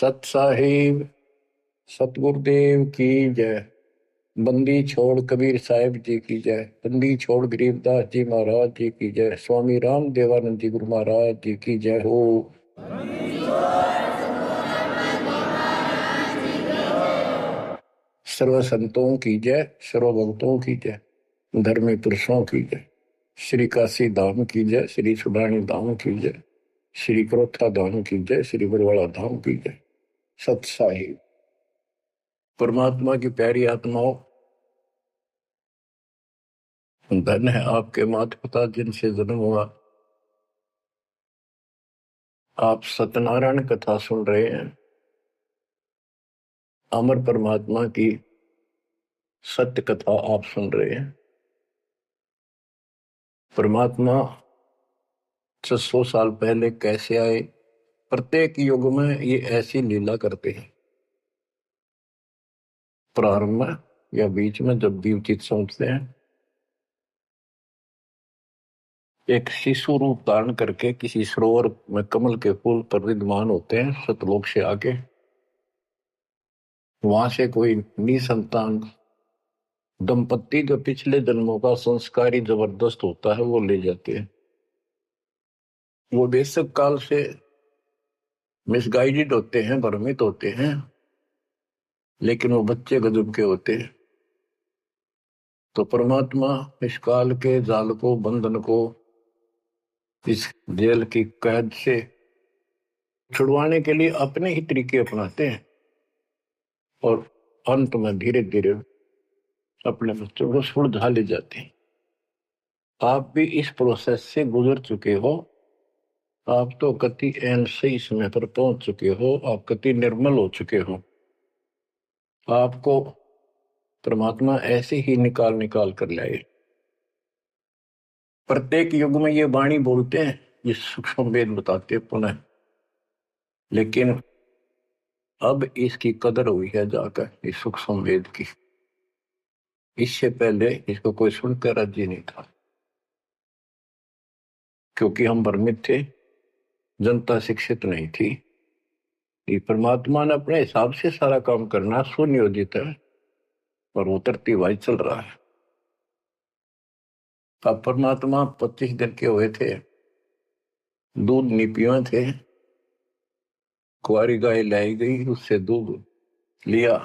सत साहिब सतगुरुदेव की जय। बंदी छोड़ कबीर साहिब जी की जय। बंदी छोड़ गरीबदास जी महाराज जी की जय। स्वामी राम देवानंद जी गुरु महाराज जी की जय हो। सर्व संतों की जय, सर्व भक्तों की जय, धर्मी पुरुषों की जय। श्री काशी धाम की जय, श्री सुडानी धाम की जय, श्री क्रोथा धाम की जय, श्री बरवाड़ा धाम की जय। सत साहिब परमात्मा की प्यारी आत्माओं, धन है आपके माता पिता जिनसे जन्म हुआ। आप सत्यनारायण कथा सुन रहे हैं। अमर परमात्मा की सत्य कथा आप सुन रहे हैं। परमात्मा 600 साल पहले कैसे आए, प्रत्येक युग में ये ऐसी लीला करते हैं। प्रारंभ में या बीच में जब भी उचित समझते हैं, एक शिशु रूप धारण करके किसी सरोवर में कमल के फूल पर विद्यमान होते हैं। सतलोक से आके वहां से कोई निसंतान दंपत्ति जो पिछले जन्मों का संस्कारी जबरदस्त होता है वो ले जाते हैं। वो बेशक काल से मिसगाइडेड होते हैं, भ्रमित होते हैं, लेकिन वो बच्चे गजब के होते हैं। तो परमात्मा इस काल के जाल को, बंधन को, इस जेल की कैद से छुड़वाने के लिए अपने ही तरीके अपनाते हैं और अंत में धीरे धीरे अपने बच्चों को सुलझा ले जाते हैं। आप भी इस प्रोसेस से गुजर चुके हो। आप तो कति एन सही समय पर पहुंच चुके हो। आप कति निर्मल हो चुके हो। आपको परमात्मा ऐसे ही निकाल निकाल कर लाए। प्रत्येक युग में ये वाणी बोलते हैं, ये सूक्ष्म वेद बताते पुनः, लेकिन अब इसकी कदर हुई है जाकर इस सूक्ष्म वेद की। इससे पहले इसको कोई सुनकर राजी नहीं था, क्योंकि हम भ्रमित थे, जनता शिक्षित नहीं थी। ये परमात्मा ने अपने हिसाब से सारा काम करना सुनियोजित है और उतरती हुआ चल रहा है। अब परमात्मा 25 दिन के हुए थे, दूध नहीं पिए थे। कुंवारी गाय लाई गई, उससे दूध लिया,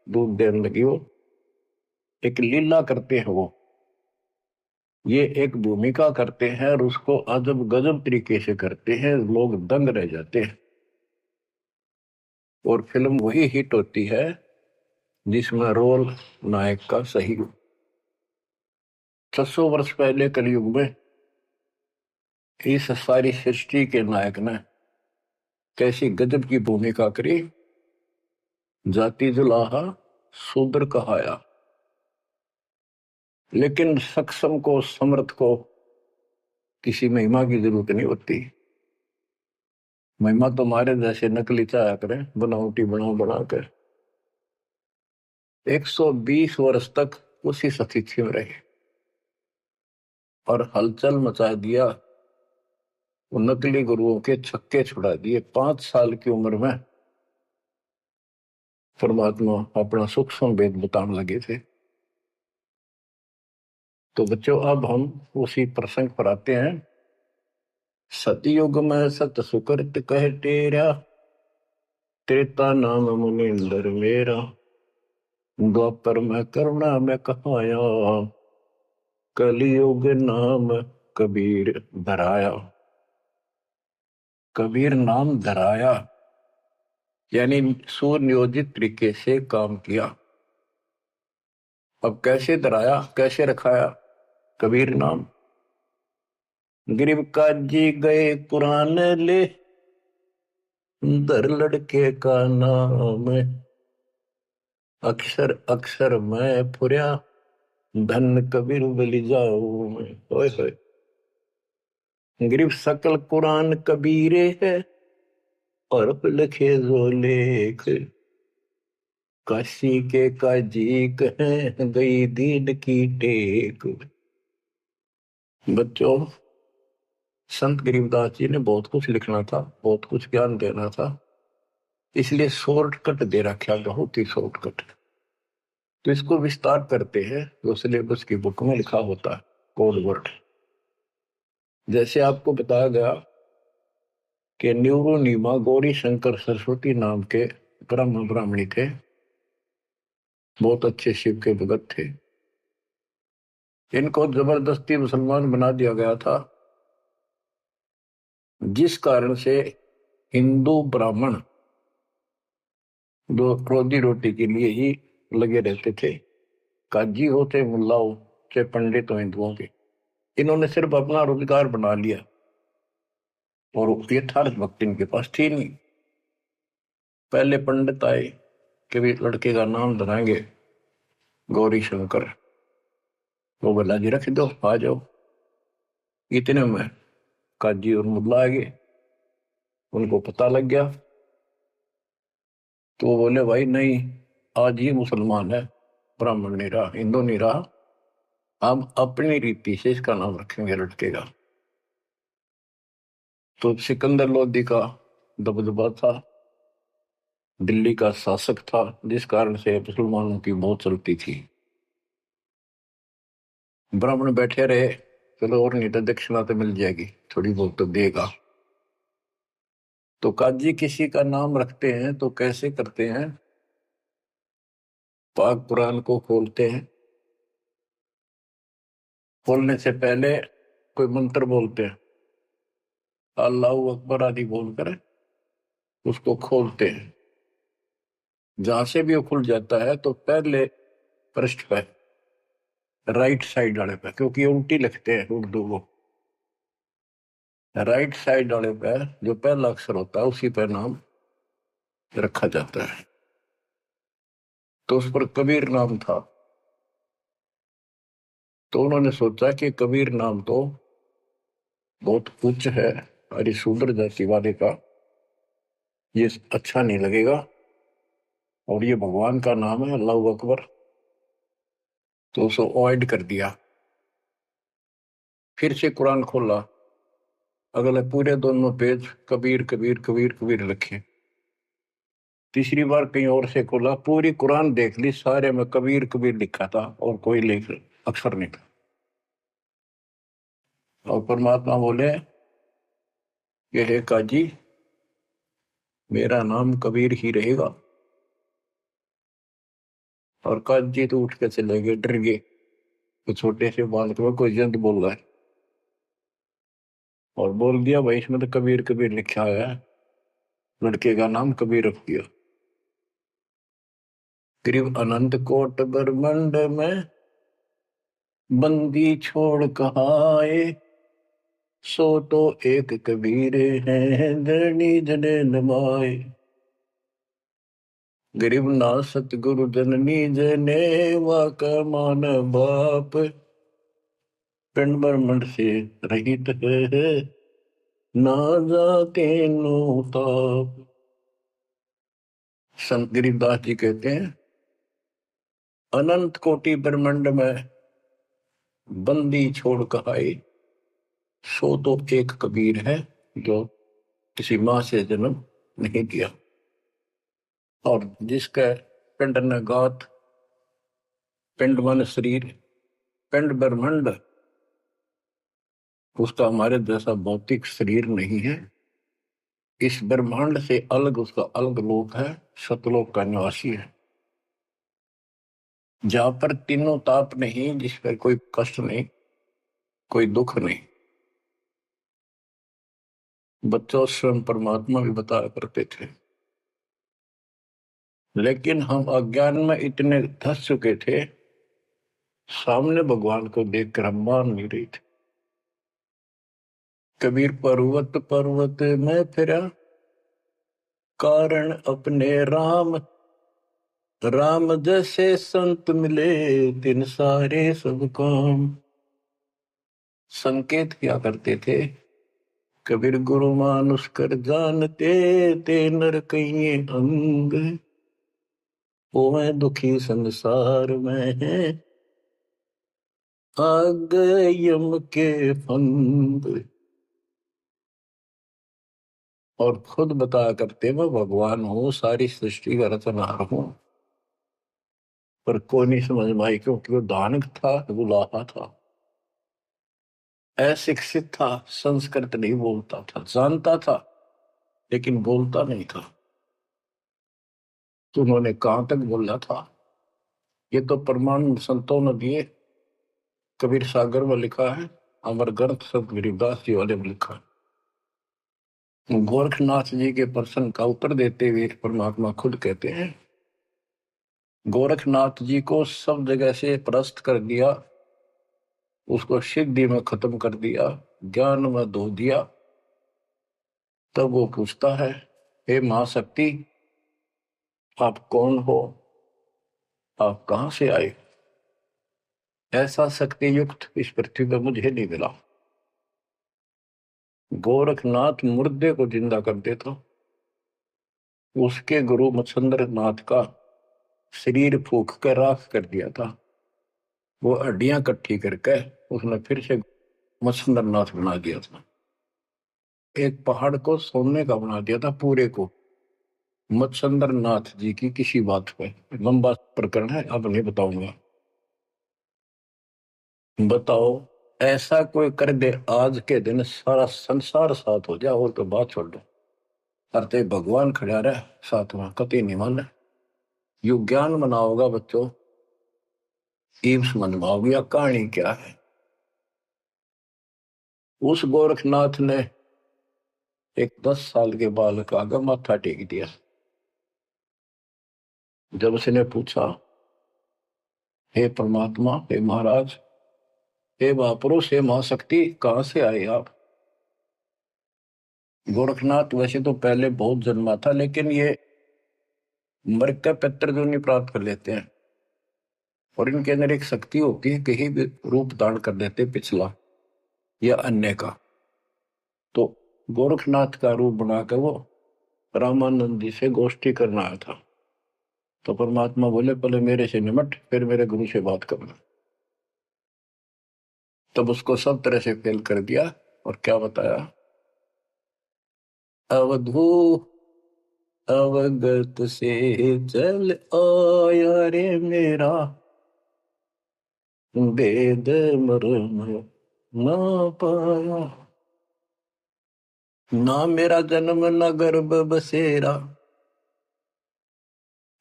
दूध देने लगी। वो एक लीला करते हैं, वो ये एक भूमिका करते हैं और उसको अजब गजब तरीके से करते हैं। लोग दंग रह जाते हैं और फिल्म वही हिट होती है जिसमें रोल नायक का सही हो। 600 वर्ष पहले कलयुग में इस सारी सृष्टि के नायक ने कैसी गजब की भूमिका करी। जाति जुलाहा शूद्र कहाया, लेकिन सक्षम को, समर्थ को किसी महिमा की जरूरत नहीं होती। महिमा तो हमारे जैसे नकली चाया करें, बनावटी बना कर 120 वर्ष तक उसी स्थिति में रहे और हलचल मचा दिया। वो नकली गुरुओं के छक्के छुड़ा दिए। 5 साल की उम्र में परमात्मा अपना सूक्ष्म वेद बताने लगे थे। तो बच्चों, अब हम उसी प्रसंग पर आते हैं। सतयुग में सत सुकृत कह टेरा, त्रेता नाम मुनिंदर मेरा, द्वापर में करुणा में कहाया, कलयुग नाम कबीर धराया। कबीर नाम धराया यानी सुनियोजित तरीके से काम किया। अब कैसे धराया, कैसे रखाया कबीर नाम? गरीब काजी गए कुरान ले, दर लड़के का नाम, अक्षर अक्षर मैं फुरिया, धन कबीर बलि जाऊं मैं। ओए होए, गरीब सकल कुरान कबीरे है, और लिखे जो लेख, काशी के काजी कहें गई दीन की टेक। बच्चों, संत गरीबदास जी ने बहुत कुछ लिखना था, बहुत कुछ ज्ञान देना था, इसलिए शॉर्टकट दे रखा, बहुत ही शॉर्टकट। तो इसको विस्तार करते हैं जो सिलेबस की बुक में लिखा होता है, कोड वर्ड। जैसे आपको बताया गया कि न्यूरोनीमा गौरी शंकर सरस्वती नाम के ब्राह्मणी थे, बहुत अच्छे शिव के भगत थे। इनको जबरदस्ती मुसलमान बना दिया गया था, जिस कारण से हिंदू ब्राह्मण जो रोजी रोटी के लिए ही लगे रहते थे, काजी हो चाहे मुल्ला हो चाहे पंडित हो हिंदुओं के, इन्होंने सिर्फ अपना रोजगार बना लिया और यथार्थ भक्ति इनके पास थी नहीं। पहले पंडित आए कि भी लड़के का नाम धराएंगे गौरी शंकर, वो बोला जी रख दो, आ जाओ। इतने में काजी और मुल्ला आ गए, उनको पता लग गया, तो वो बोले भाई नहीं, आज ये मुसलमान है, ब्राह्मण नहीं रहा, हिंदू नहीं रहा, हम अपनी रीति से इसका नाम रखेंगे लड़के का। तो सिकंदर लोदी का दबदबा था, दिल्ली का शासक था, जिस कारण से मुसलमानों की बहुत चलती थी। ब्राह्मण बैठे रहे, चलो और नहीं तो दक्षिणा तो मिल जाएगी, थोड़ी बहुत तो देगा। तो काजी किसी का नाम रखते हैं तो कैसे करते हैं, पाक कुरान को खोलते हैं, खोलने से पहले कोई मंत्र बोलते हैं, अल्लाहू अकबर आदि बोलकर उसको खोलते हैं। जहां से भी वो खुल जाता है तो पहले पृष्ठ पे, राइट साइड वाले पे, क्योंकि उल्टी लिखते हैं उर्दू को, राइट साइड वाले पे जो पहला अक्षर होता है उसी पे नाम रखा जाता है। तो उस पर कबीर नाम था। तो उन्होंने सोचा कि कबीर नाम तो बहुत उच्च है, अरे शूद्र जाति वाले का ये अच्छा नहीं लगेगा, और ये भगवान का नाम है अल्लाह अकबर, तो उसको अवॉइड कर दिया। फिर से कुरान खोला, अगले पूरे दोनों पेज कबीर कबीर कबीर कबीर लिखे। तीसरी बार कहीं और से खोला, पूरी कुरान देख ली, सारे में कबीर कबीर लिखा था और कोई लिख अक्षर नहीं था। और परमात्मा बोले कि हे काजी, मेरा नाम कबीर ही रहेगा। और काजी तो उठ के चले गए, डर गए, तो छोटे से बालक में कोई जंत बोल रहा है, और बोल दिया भाई इसमें तो कबीर कबीर लिखा है, लड़के का नाम कबीर रख दिया। करीब अनंत कोट ब्रह्मंड में बंदी छोड़ कहाए, सो तो एक कबीर है धरणी जने नमाए। गरीब ना सतगुरु जननी जने वाका मान बाप, पिंड ब्रह्मंड से रहित है ना जाके नो ताप। संत गरीबदास जी कहते हैं, अनंत कोटि ब्रह्मंड में बंदी छोड़ कहाए, सो तो एक कबीर है जो किसी मां से जन्म नहीं किया। और जिसका पिंड न गात, पिंड मन शरीर, पिंड ब्रह्मंड, उसका हमारे जैसा भौतिक शरीर नहीं है, इस ब्रह्मांड से अलग उसका अलग लोक है, सतलोक का निवासी है, जहां पर तीनों ताप नहीं, जिस पर कोई कष्ट नहीं, कोई दुख नहीं। बच्चों स्वयं परमात्मा भी बताया करते थे, लेकिन हम अज्ञान में इतने धस चुके थे, सामने भगवान को देखकर हम मान नहीं रहे थे। कबीर पर्वत पर्वत में फिरा, कारण अपने राम, राम जैसे संत मिले दिन सारे सब काम। संकेत किया करते थे, कबीर गुरु मानुष कर जानते, ते नर कहिए अंग, वो मैं दुखी संसार में है, आ गए यम के फंद। और खुद बताया करते मैं भगवान हूँ, सारी सृष्टि का रचनहार हूँ। पर कोई नहीं समझ में आई, क्योंकि वो दानक था, गुलाहा था, अशिक्षित था, संस्कृत नहीं बोलता था, जानता था लेकिन बोलता नहीं था। तो उन्होंने कहां तक बोला था, ये तो प्रमाण संतों ने दिए। कबीर सागर में लिखा है, अमर ग्रंथ संत गरीबदास जी वाले में लिखा है। गोरखनाथ जी के प्रश्न का उत्तर देते हुए परमात्मा खुद कहते हैं, गोरखनाथ जी को सब जगह से परास्त कर दिया, उसको सिद्धि में खत्म कर दिया, ज्ञान में धो दिया। तब वो पूछता है, हे महाशक्ति, आप कौन हो, आप कहां से आए? ऐसा शक्ति युक्त इस पृथ्वी पर मुझे नहीं मिला। गोरखनाथ मुर्दे को जिंदा कर देता, उसके गुरु मच्छंद्र नाथ का शरीर फूक कर राख कर दिया था। वो हड्डियां इकट्ठी करके उसने फिर से मच्छंद्र नाथ बना दिया था। एक पहाड़ को सोने का बना दिया था पूरे को, मच्छंद्र नाथ जी की किसी बात पे। लंबा प्रकरण है, अब नहीं बताऊंगा। बताओ, ऐसा कोई कर दे आज के दिन सारा संसार साथ हो जाए, और तो बात छोड़ दो, अरे भगवान खड़ा रहे साथ में, कति नहीं माने। यू ज्ञान मनाओगा बच्चों, ईव समझ में आओगी या कहानी क्या है। उस गोरखनाथ ने एक 10 साल के बालक आगे माथा टेक दिया। जब उसने पूछा, हे परमात्मा, हे महाराज, हे महापुरुष, हे महाशक्ति, कहां से आए आप? गोरखनाथ वैसे तो पहले बहुत जन्मा था, लेकिन ये मर का पितृ जो नहीं प्राप्त कर लेते हैं, और इनके अंदर एक शक्ति होती है, कहीं भी रूप धारण कर लेते पिछला या अन्य का। तो गोरखनाथ का रूप बनाकर वो रामानंद जी से गोष्ठी करना आया था। तो परमात्मा बोले, पहले मेरे से निमट, फिर मेरे गुरु से बात करना। तब उसको सब तरह से फेल कर दिया, और क्या बताया, अवधू अवगत से चल आया रे मेरा, वेद मर्म ना पाया। ना मेरा जन्म न गर्भ बसेरा,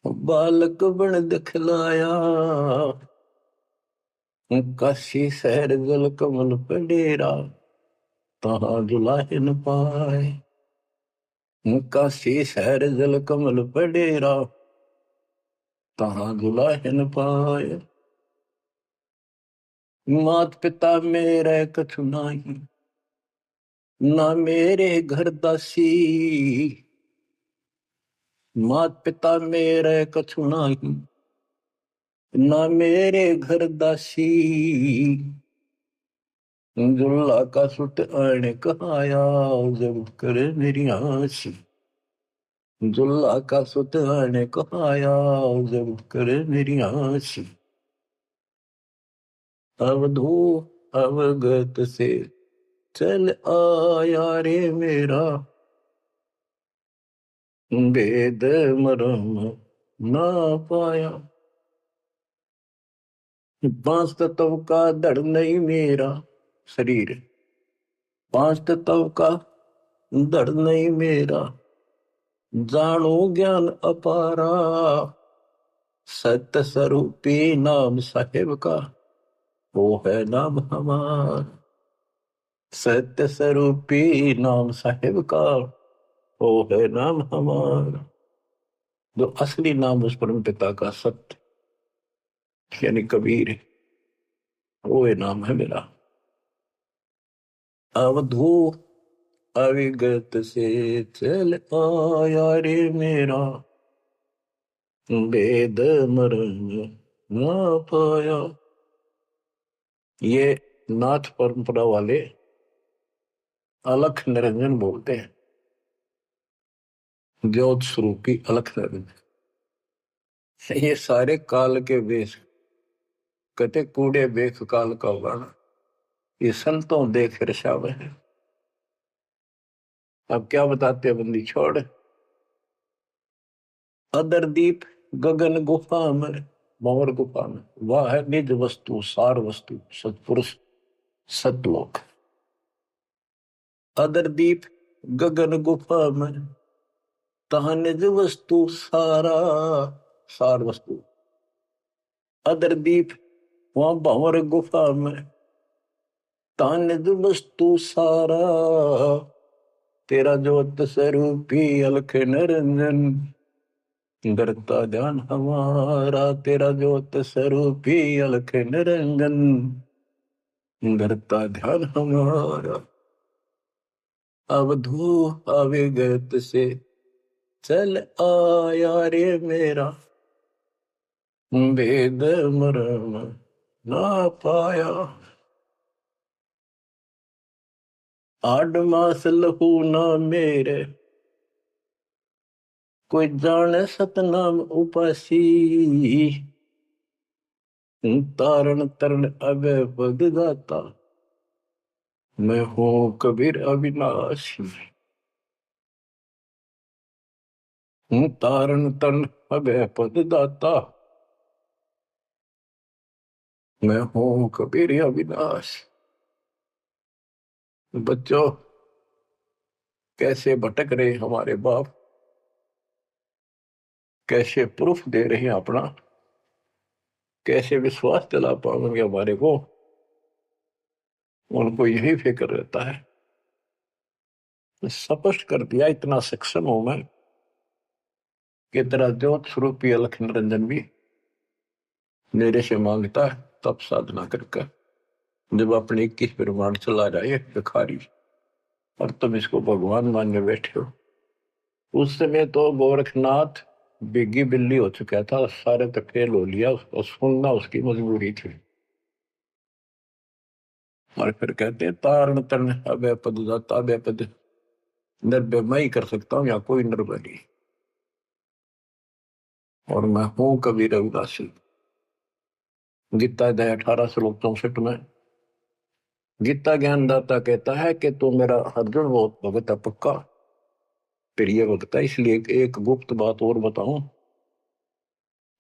बालक बन दिखलाया। काशी शहर जल कमल पे डेरा, तहाँ दुलाहे न पाए। काशी शहर जल कमल पे डेरा, तहाँ दुलाहे न पाए। मात पिता मेरे कछु नाही, ना मेरे घर दासी। मात पिता मेरे कछु नाही, ना मेरे घर दासी। दुल्ला का सुत आने कहाया, जब करे मेरी आसी। दुल्ला का सुत आने कहाया, जब करे मेरी आसी। अवधू अवगत से चल आया रे मेरा, वेद मरम ना पाया। 5 तत्व का धड़ नहीं मेरा शरीर, 5 तत्व का धड़ नहीं मेरा। जानो ज्ञान अपारा, सत्य स्वरूपी नाम साहेब का, वो है नाम हमार। सत्य स्वरूपी नाम साहेब का, वो है नाम हमार। जो असली नाम उस परम पिता का सत्य यानी कबीर है, वो ये नाम है मेरा। अवधू अविगत से चल आया रे मेरा, वेद मरण ना पाया। ये नाथ परंपरा वाले अलख निरंजन बोलते हैं, ज्योत स्वरूपी अलख निरंजन। ये सारे काल के वेश, कहते कूड़े बेख काल का वर्ण, ये संतों देख रशाव है। अब क्या बताते हैं बंदी छोड़। अदर दीप गगन गुफा में, भंवर गुफा में, वह है निज वस्तु सार वस्तु सतपुरुष सतलोक। अदर दीप गगन गुफा में, तहाँ निज वस्तु सारा सार वस्तु। अदर दीप वहां भंवर गुफा में, तहाँ निज वस्तु सारा। तेरा ज्योत स्वरूपी अलख निरंजन, करता ध्यान हमारा। तेरा ज्योत स्वरूपी अलख निरंजन, करता ध्यान हमारा। अवधू अविगत से चल आया रे मेरा, वेद मरम ना पाया। आठ मास लहू ना मेरे, कोई जाने सतनाम उपासी। तारण तरण अभय पद दाता, मैं हूं कबीर अविनाशी। हूं तारण तरण अभय पद दाता, मैं हूं कबीर अविनाशी। बच्चों, कैसे भटक रहे हमारे बाप, कैसे प्रूफ दे रहे हैं अपना, कैसे विश्वास दिला पाएंगे हमारे को। उनको यही फिक्र रहता है। स्पष्ट कर दिया, इतना सक्षम हूं मैं कि तेरा ज्योत स्वरूपी अलख निरंजन भी मेरे से मांगता है तब साधना करके। जब अपने 21 ब्रह्मांड चला जाए भिखारी और तुम इसको भगवान मानने बैठे हो। उस समय तो गोरखनाथ बिग्गी बिल्ली हो चुका था, सारे तक फेल हो लिया और सुनना उसकी मजबूरी थी। और फिर कहते हैं तारण तरण अभय पद दाता, अभय पद निर्भय मैं ही कर सकता हूं, या कोई निर्भय नहीं। और मैं हूं कबीर रविदासी। गीता अध्याय 18 श्लोक 64 में गीता ज्ञानदाता कहता है कि तू मेरा अर्जुन बहुत भगत है पक्का, प्रिय भगत है। इसलिए एक गुप्त बात और बताऊं,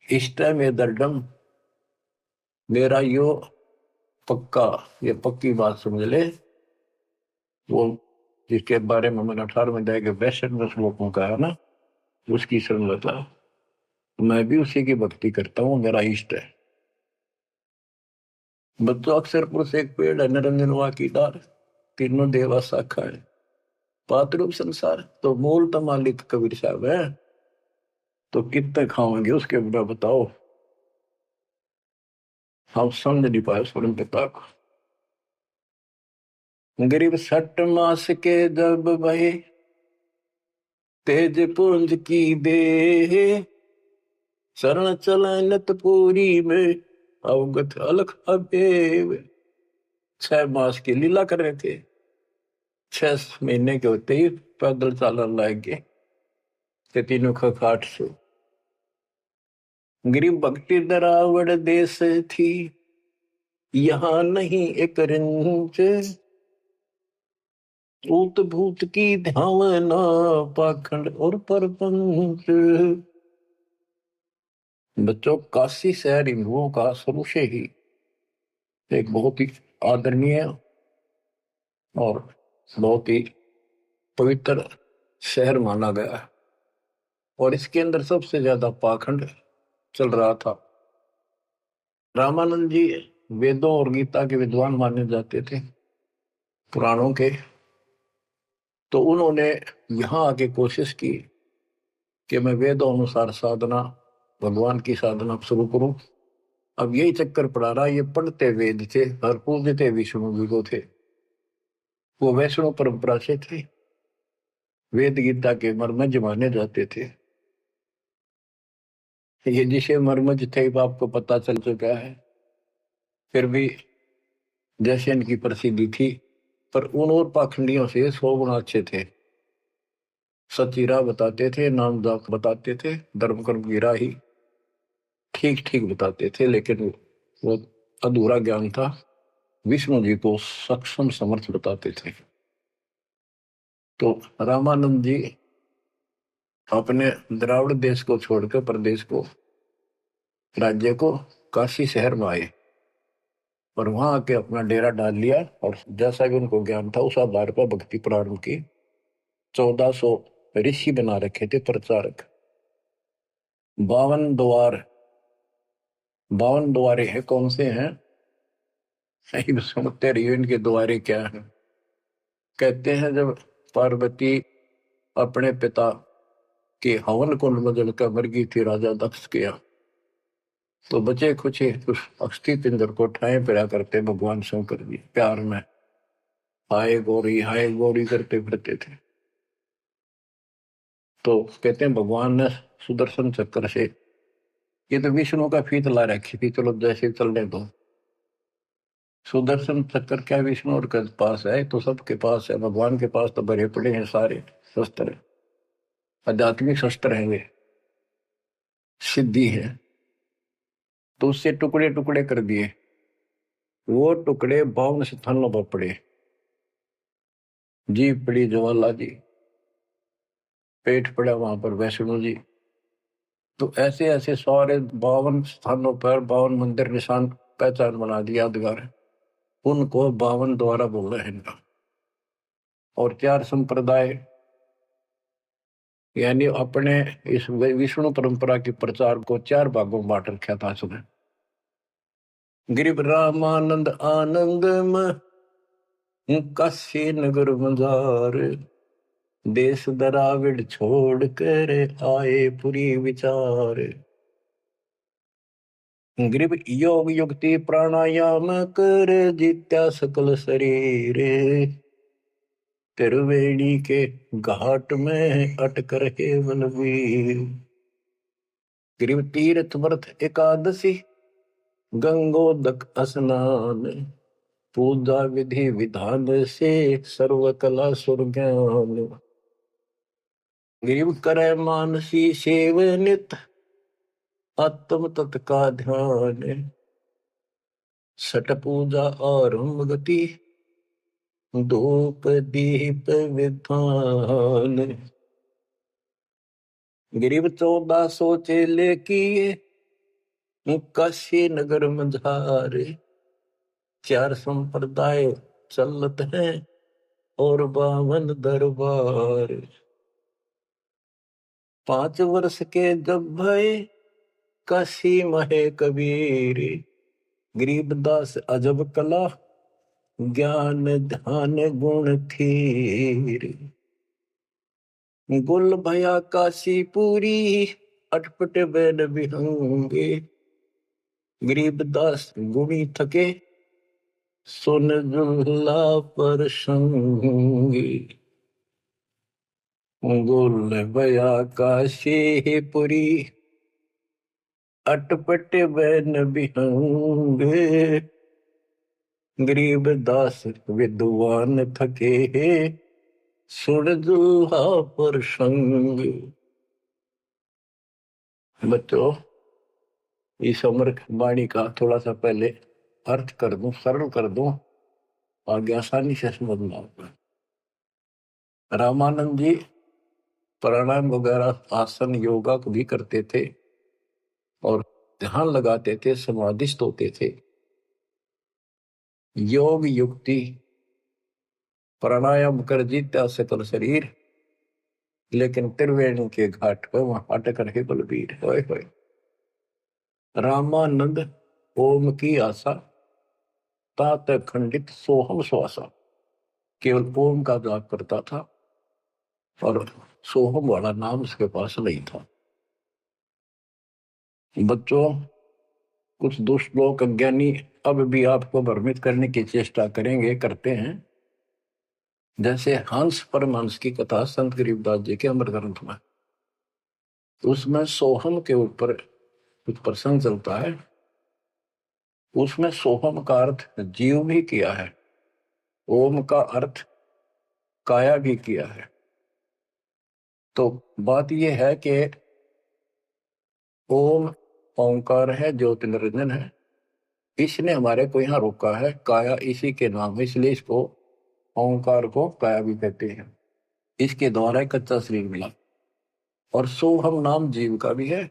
इष्ट में दर्डम, मेरा यो पक्का, ये पक्की बात समझ ले। वो जिसके बारे में मैंने 18वें अध्याय के 62वें श्लोक में कहा ना, उसकी संगता मैं भी उसी की भक्ति करता हूँ, मेरा इष्ट है। बच्चों, अक्षर पुरुष एक पेड़ है, निरंजन वा की डार, तीनों देवा शाखा है, पातरूप संसार। तो मूल तो मालिक कबीर साहब है, तो कितने खाओगे उसके बिना बताओ। हम समझ नहीं पाए स्वयं पिता को। गरीब 60 मास के जब भय, तेज पुंज की दे, शरण चलनत पूरी में, अवगत अलख अबेव। 6 मास की लीला कर रहे थे, 6 महीने के होते ही पैदल चालन लग गए ते तीनों खाट से। गरीब भक्ति दरावड़ देश थी, यहाँ नहीं एक रिंच, ऊत भूत की ध्यावना, पाखंड और परपंच। बच्चों, काशी शहर हिंदुओं का शुरू से ही एक बहुत ही आदरणीय और बहुत ही पवित्र शहर माना गया है। और इसके अंदर सबसे ज्यादा पाखंड चल रहा था। रामानंद जी वेदों और गीता के विद्वान माने जाते थे, पुराणों के। तो उन्होंने यहाँ आके कोशिश की कि मैं वेदों अनुसार साधना, भगवान की साधना शुरू करूं। अब यही चक्कर पड़ा रहा, ये पढ़ते वेद थे और पूजते विष्णु जी को थे। वो वैष्णव परंपरा से थे, वेद गीता के मर्मज माने जाते थे। ये जिसे मर्मज थे आपको पता चल चुका है। फिर भी जैसे इनकी प्रसिद्धि थी, पर उन और पाखंडियों से 100 गुना अच्छे थे। सच्ची राह बताते थे, नाम जाप बताते थे, धर्म कर्म की राह ही ठीक ठीक बताते थे। लेकिन वो अधूरा ज्ञान था, विष्णु जी को सक्षम समर्थ बताते थे। तो रामानंद जी अपने द्राविड़ देश को छोड़कर प्रदेश को, राज्य को, काशी शहर में आए और वहां आके अपना डेरा डाल लिया। और जैसा भी उनको ज्ञान था उस आधार पर भक्ति प्रारंभ की। 1400 ऋषि बना रखे थे प्रचारक। 52 द्वारे हैं। कौन से हैं? सही सुनते रहिए इनके द्वारे क्या है। कहते हैं जब पार्वती अपने पिता के हवन कुंड में जलकर मर गई थी राजा दक्ष के, तो बचे कुछ उस अस्थि पिंजर को ठाए फिरा करते भगवान शंकर जी प्यार में हाय गौरी करते फिरते थे। तो कहते हैं भगवान ने सुदर्शन चक्र से, ये तो विष्णु का फीत ला रखी थी, चलो जैसे चलने दो। सुदर्शन चक्र क्या विष्णु और के पास है? तो सबके पास है। भगवान के पास तो भरे पड़े हैं सारे शस्त्र, आध्यात्मिक शस्त्र हैं, वे सिद्धि है। तो उससे टुकड़े टुकड़े कर दिए। वो टुकड़े 52 स्थानों पर पड़े। जीभ पड़ी ज्वाला जी, पेट पड़ा वहां पर वैष्णो जी। तो ऐसे ऐसे सारे 52 स्थानों पर 52 मंदिर निशान पहचान बना दिया यादगार। उनको 52 द्वारा बोल रहे हैं। और 4 संप्रदाय, यानी अपने इस विष्णु परंपरा के प्रचार को 4 भागों में बांट रखा था उसने। गिरिव रामानंद आनंद काशी नगर मजार, देश दराविड छोड़ कर आए पुरी विचार। ग्रीब योग युक्ति प्राणायाम कर जित्या सकल शरीर, त्रिवेणी के घाट में अटक रहे बलवीर। ग्रीब तीर्थ व्रत एकादशी, गंगोदक स्नान, पूजा विधि विधान से सर्व कला सुरज्ञान। ग्रीब करे मानसी सेव नित, आत्म तत् का ध्यान, सट पूजा आरंभ गति, धूप दीप विधान। गरीब 1400 चेले किए, काशी नगर मझारे, 4 संप्रदाय चलत हैं और 52 दरबार। 5 वर्ष के जब भय काशी महे कबीर, गरीबदास अजब कला ज्ञान ध्यान गुण थीर। गुल भया काशी पूरी, अटपट बैन बिहंगे, गरीबदास गुणी थके सुन जुल्ला पर संगी। गुल भया काशी पुरी, अटपट बैन बिहंगे, गरीबदास विद्वान थके सुन जुल्हा पर संग। बच्चों, इस अमर वाणी का थोड़ा सा पहले अर्थ कर दूं, सरल कर दूं, आगे आसानी से समझना होगा। रामानंद जी प्राणायाम वगैरह आसन योगा को भी करते थे और ध्यान लगाते थे, समाधिस्थ होते थे। योग युक्ति प्राणायाम कर जीता सकल शरीर, लेकिन त्रिवेणी के घाट पर वहां अटक रहे बलबीर। होए होए। रामानंद ओम की आशा, तात खंडित सोहम श्वासा, केवल ओम का जाप करता था और सोहम वाला नाम उसके पास नहीं था। बच्चों, कुछ दुष्ट लोग अज्ञानी अब भी आपको भ्रमित करने की चेष्टा करेंगे, करते हैं। जैसे हंस परमहंस की कथा संत गरीबदास जी के अमर ग्रंथ में, उसमें सोहम के ऊपर कुछ प्रसंग चलता है। उसमें सोहम का अर्थ जीव भी किया है, ओम का अर्थ काया भी किया है। तो बात यह है कि ओम ओंकार है, ज्योति निरंजन है। इसने हमारे को यहाँ रोका है, काया इसी के नाम है, इसलिए इसको ओंकार को काया भी कहते हैं। इसके द्वारा कच्चा शरीर मिला। और सोहम नाम जीव का भी है,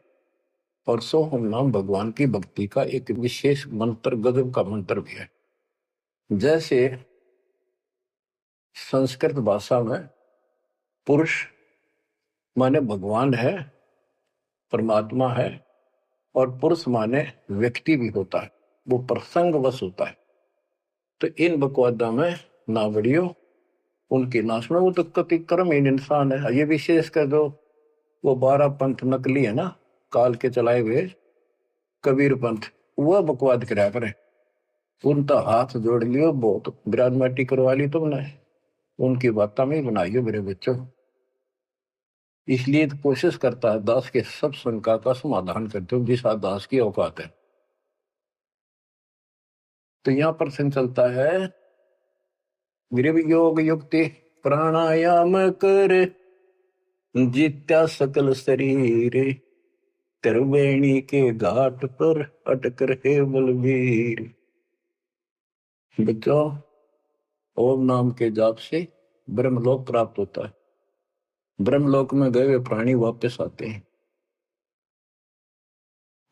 और सोहम नाम भगवान की भक्ति का एक विशेष मंत्र, गजब का मंत्र भी है। जैसे संस्कृत भाषा में पुरुष माने भगवान है, परमात्मा है, और पुरुष माने व्यक्ति भी होता है, वो प्रसंगवश होता है। तो इन बकवादा में ना बढ़ियो उनकी नाश में, वो तो कति कर्महीन इंसान है। ये विशेष कर दो, वो 12 पंथ नकली है ना, काल के चलाए हुए कबीर पंथ, वह बकवाद करा करे। उनका हाथ जोड़ लियो, बहुत ग्रानमाटी करवा ली तुमने, उनकी बात में बनाई हो मेरे बच्चों। इसलिए तो कोशिश करता है दास के सब शंका का समाधान करते हो जिस दास की औकात है। तो यहां प्रश्न चलता है, गृह योग युक्ति प्राणायाम कर जीत्या सकल शरीर, त्रिवेणी के घाट पर अटक रहे बलवीर। बच्चों, ओम नाम के जाप से ब्रह्मलोक प्राप्त होता है। ब्रह्मलोक में गए हुए प्राणी वापस आते हैं।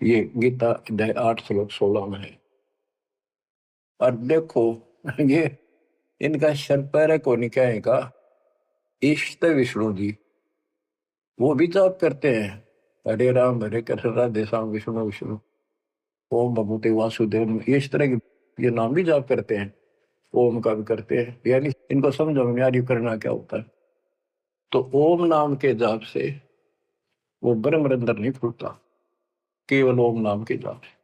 ये गीता अध्याय 8 श्लोक 16 में है। और देखो ये इनका शर पैर को निकाय का इष्ट विष्णु जी, वो भी जाप करते हैं, हरे राम हरे कृष्ण राधे श्याम विष्णु विष्णु ओम भगवते वासुदेव, ये इस तरह के ये नाम भी जाप करते हैं, ओम का भी करते हैं। यानी इनको समझो यार करना क्या होता है। तो ओम नाम के जाप से वो ब्रह्म रंध्र नहीं खुलता, केवल ओम नाम के जाप से।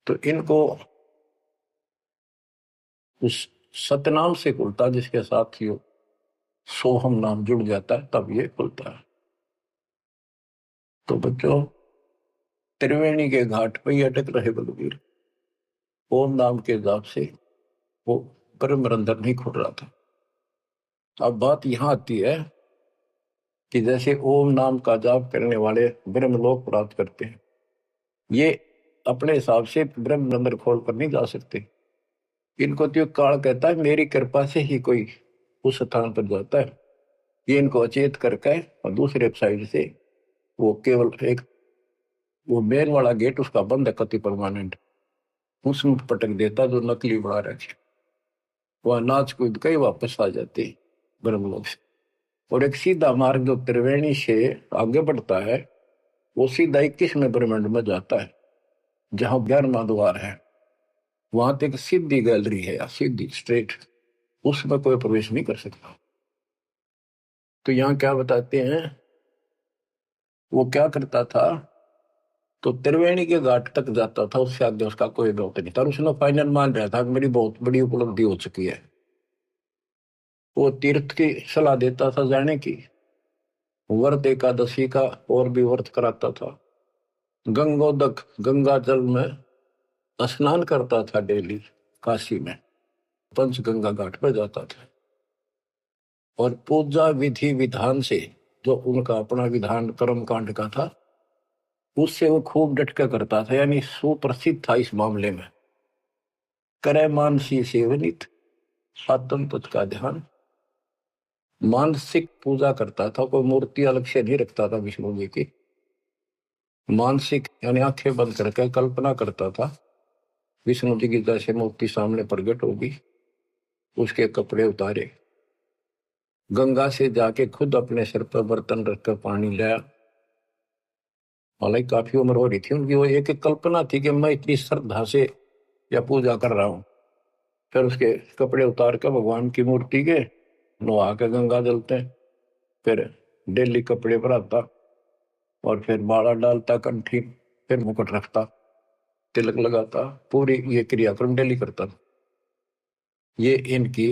तो इनको उस सतनाम से खुलता, जिसके साथ ही सोहम नाम जुड़ जाता है, तब ये खुलता है। तो बच्चों, त्रिवेणी के घाट पर ही अटक रहे बलवीर, ओम नाम के जाप से वो ब्रह्म रंध्र नहीं खुल रहा था। अब बात यहां आती है कि जैसे ओम नाम का जाप करने वाले ब्रह्मलोक प्राप्त करते हैं, ये अपने हिसाब से ब्रह्म रंध्र खोल कर नहीं जा सकते। इनको तो काल कहता है मेरी कृपा से ही कोई उस स्थान पर जाता है। ये इनको अचेत करके और दूसरे साइड से वो केवल एक वो मेन वाला गेट उसका बंद है कति परमानेंट, उसमें पटक देता जो नकली बना रखे, वह नाच कूद के वापस आ जाते ब्रह्मलोक से। और एक सीधा मार्ग जो त्रिवेणी से आगे बढ़ता है, वो सीधा 21वें ब्रह्मांड में जाता है, जहां 11वां द्वार है। वहां तक सीधी गैलरी है, या सीधी स्ट्रेट, उसमें कोई प्रवेश नहीं कर सकता। तो यहाँ क्या बताते हैं, वो क्या करता था, तो त्रिवेणी के घाट तक जाता था, उससे आगे उसका कोई बहुत नहीं था। उसने फाइनल मान रहा था कि मेरी बहुत बड़ी उपलब्धि हो चुकी है। वो तीर्थ की सलाह देता था जाने की, व्रत एकादशी का और भी व्रत कराता था, गंगोदक गंगा जल में स्नान करता था डेली, काशी में पंचगंगा घाट पर जाता था। और पूजा विधि विधान से, जो उनका अपना विधान कर्म कांड का था, उससे वो खूब डटका करता था, यानी सुप्रसिद्ध था इस मामले में। करे मानसी सेवनित आत्म तुझ का ध्यान, मानसिक पूजा करता था, कोई मूर्ति अलग से नहीं रखता था विष्णु जी की। मानसिक यानी आंखें बंद करके कल्पना करता था विष्णु जी की जैसे मूर्ति सामने प्रकट होगी, उसके कपड़े उतारे, गंगा से जाके खुद अपने सिर पर बर्तन रखकर पानी लाया। हालांकि काफी उम्र हो रही थी उनकी, वो एक कल्पना थी कि मैं इतनी श्रद्धा से या पूजा कर रहा हूं। फिर उसके कपड़े उतार कर भगवान की मूर्ति के नहा के गंगा जलते हैं, फिर डेली कपड़े पर आता, और फिर माला डालता कंठी, फिर मुकुट रखता, तिलक लगाता, पूरी ये क्रियाक्रम डेली करता था। ये इनकी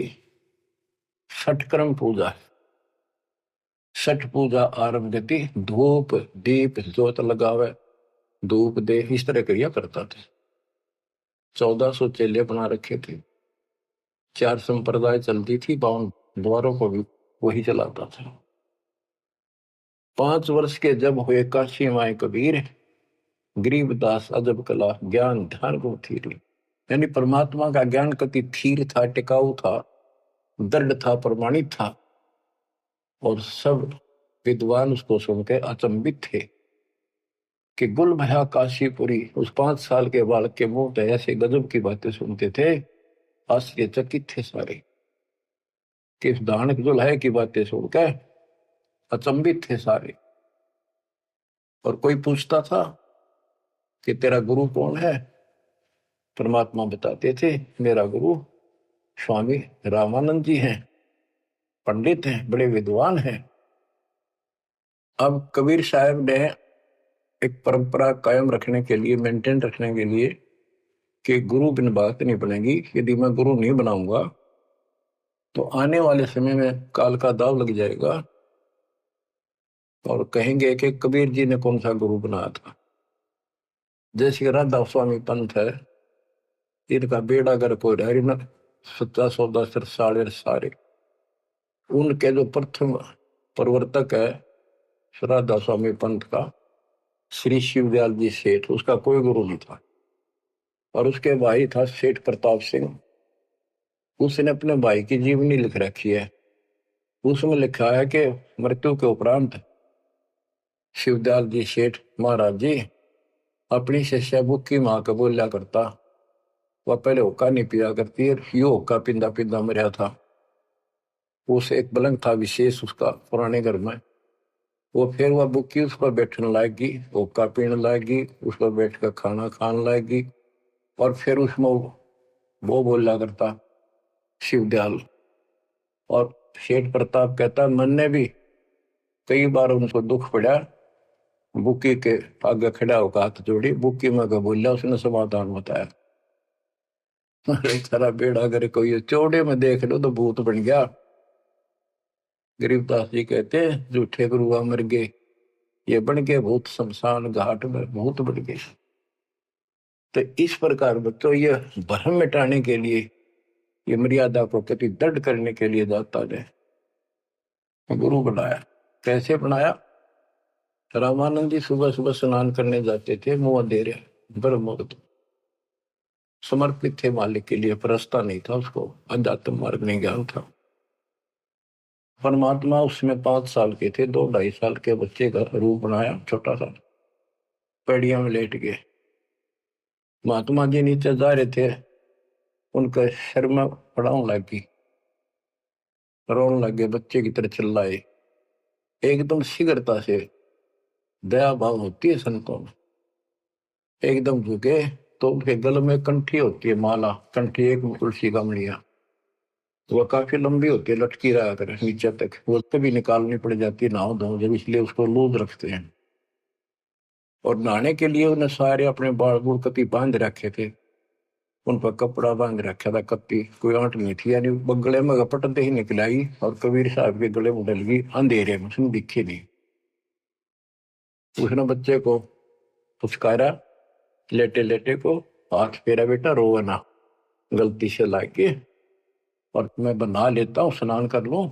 षटक्रम पूजा है। छठ पूजा आरंभ थी, धूप दीप ज्योत लगावे, धूप दे, इस तरह क्रिया करता था। 1400 चेले बना रखे थे, 4 संप्रदाय चलती थी, 52 द्वारों को भी वही चलाता था। 5 वर्ष के जब हुए काशी माए कबीर, गरीबदास अजब कला ज्ञान ध्यान को थी। यानी परमात्मा का ज्ञान कति थीर था, टिकाऊ था, दृढ़ था, प्रमाणित था। और सब विद्वान उसको सुन के अचंभित थे कि गुल भया काशीपुरी। उस 5 साल के बालक के मुंह पे ऐसे गजब की बातें सुनते थे, आश्चर्यचकित थे सारे कि इस दानक दुल्हे की बातें सुनकर अचंभित थे सारे। और कोई पूछता था कि तेरा गुरु कौन है? परमात्मा बताते थे मेरा गुरु स्वामी रामानंद जी हैं, पंडित हैं, बड़े विद्वान हैं। अब कबीर साहब ने एक परंपरा कायम रखने के लिए, मेंटेन रखने के लिए कि गुरु बिन बात नहीं बनेगी, यदि मैं गुरु नहीं बनाऊंगा तो आने वाले समय में काल का दाव लग जाएगा और कहेंगे कि कबीर जी ने कौन सा गुरु बनाया था। जैसे राधा स्वामी पंथ है, इनका बेड़ा गर्क हो रहा है, सच्चा सौदा सर सारे उनके जो प्रथम प्रवर्तक है राधा स्वामी पंथ का श्री शिवदयाल जी सेठ, उसका कोई गुरु नहीं था। और उसके भाई था सेठ प्रताप सिंह, उसने अपने भाई की जीवनी लिख रखी है। उसमें लिखा है कि मृत्यु के उपरांत शिवदयाल जी सेठ महाराज जी अपनी शिष्या बुक्की माँ का बोलिया करता। वह पहले होका नहीं पिया करती, ये होका पिंदा पिंदा मरिया था। उस एक पलंग था विशेष उसका पुराने घर में, वो फिर वह बुक्की उस पर बैठने लाएगी, होका पीने लाएगी, उस पर बैठ कर खाना खाने लाएगी। और फिर उसमें वो बोला करता शिवदयाल। और सेठ प्रताप कहता मैंने भी कई बार उनको दुख पड़ा, बुक्की के आगे खड़ा होकर हाथ जोड़ी, बुक्की में का बोलिया, उसने समाधान बताया। सारा बेड़ा अगर कोई चौड़े में देख लो तो भूत बन गया। गरीबदास जी कहते हैं झूठे गुरुआ मर गए, ये बन गए भूत शमशान घाट में भूत बन गए। तो इस प्रकार बच्चों ये भ्रम मिटाने के लिए, ये मर्यादा को कति दृढ़ करने के लिए दाता ने गुरु बनाया। कैसे बनाया? रामानंद जी सुबह सुबह स्नान करने जाते थे, मुंह अंधेरे ब्रह्म मुहूर्त, समर्पित थे मालिक के लिए, परस्ता नहीं था उसको, अध्यात्म मार्ग नहीं ज्ञान था। परमात्मा उसमें 5 साल के थे, 2-2.5 साल के बच्चे का रूप बनाया, छोटा सा, पेड़िया में लेट गए। महात्मा जी नीचे जा रहे थे, उनका सिर में पड़ाव लगी, रोने लगे, बच्चे की तरह चिल्लाए। एकदम शीघ्रता से दया भाव होती है संतों में, एकदम झुके तो उनके गले में कंठी होती है, माला कंठी, एक तुलसी का मणिया, वह काफी लंबी होती है, लटकी रहा कर नीचे तक, वो कभी निकालनी पड़ जाती है नहाओ धो जब, इसलिए उसको लूज रखते हैं। और नहाने के लिए उन्हें सारे अपने बाल बूढ़ कति बांध रखे थे, उन पर कपड़ा बांध रखा था, कत्ती कोई आंट नहीं थी, यानी गले में गपटते ही निकलाई और कबीर साहब के गले में डल गई अंधेरे में, उसने दिखे नहीं। उसने बच्चे को पुचकारा, लेटे लेटे को, हाथ फेरा, बेटा रोवा ना, गलती से लाके, और मैं बना लेता हूँ, स्नान कर लूं,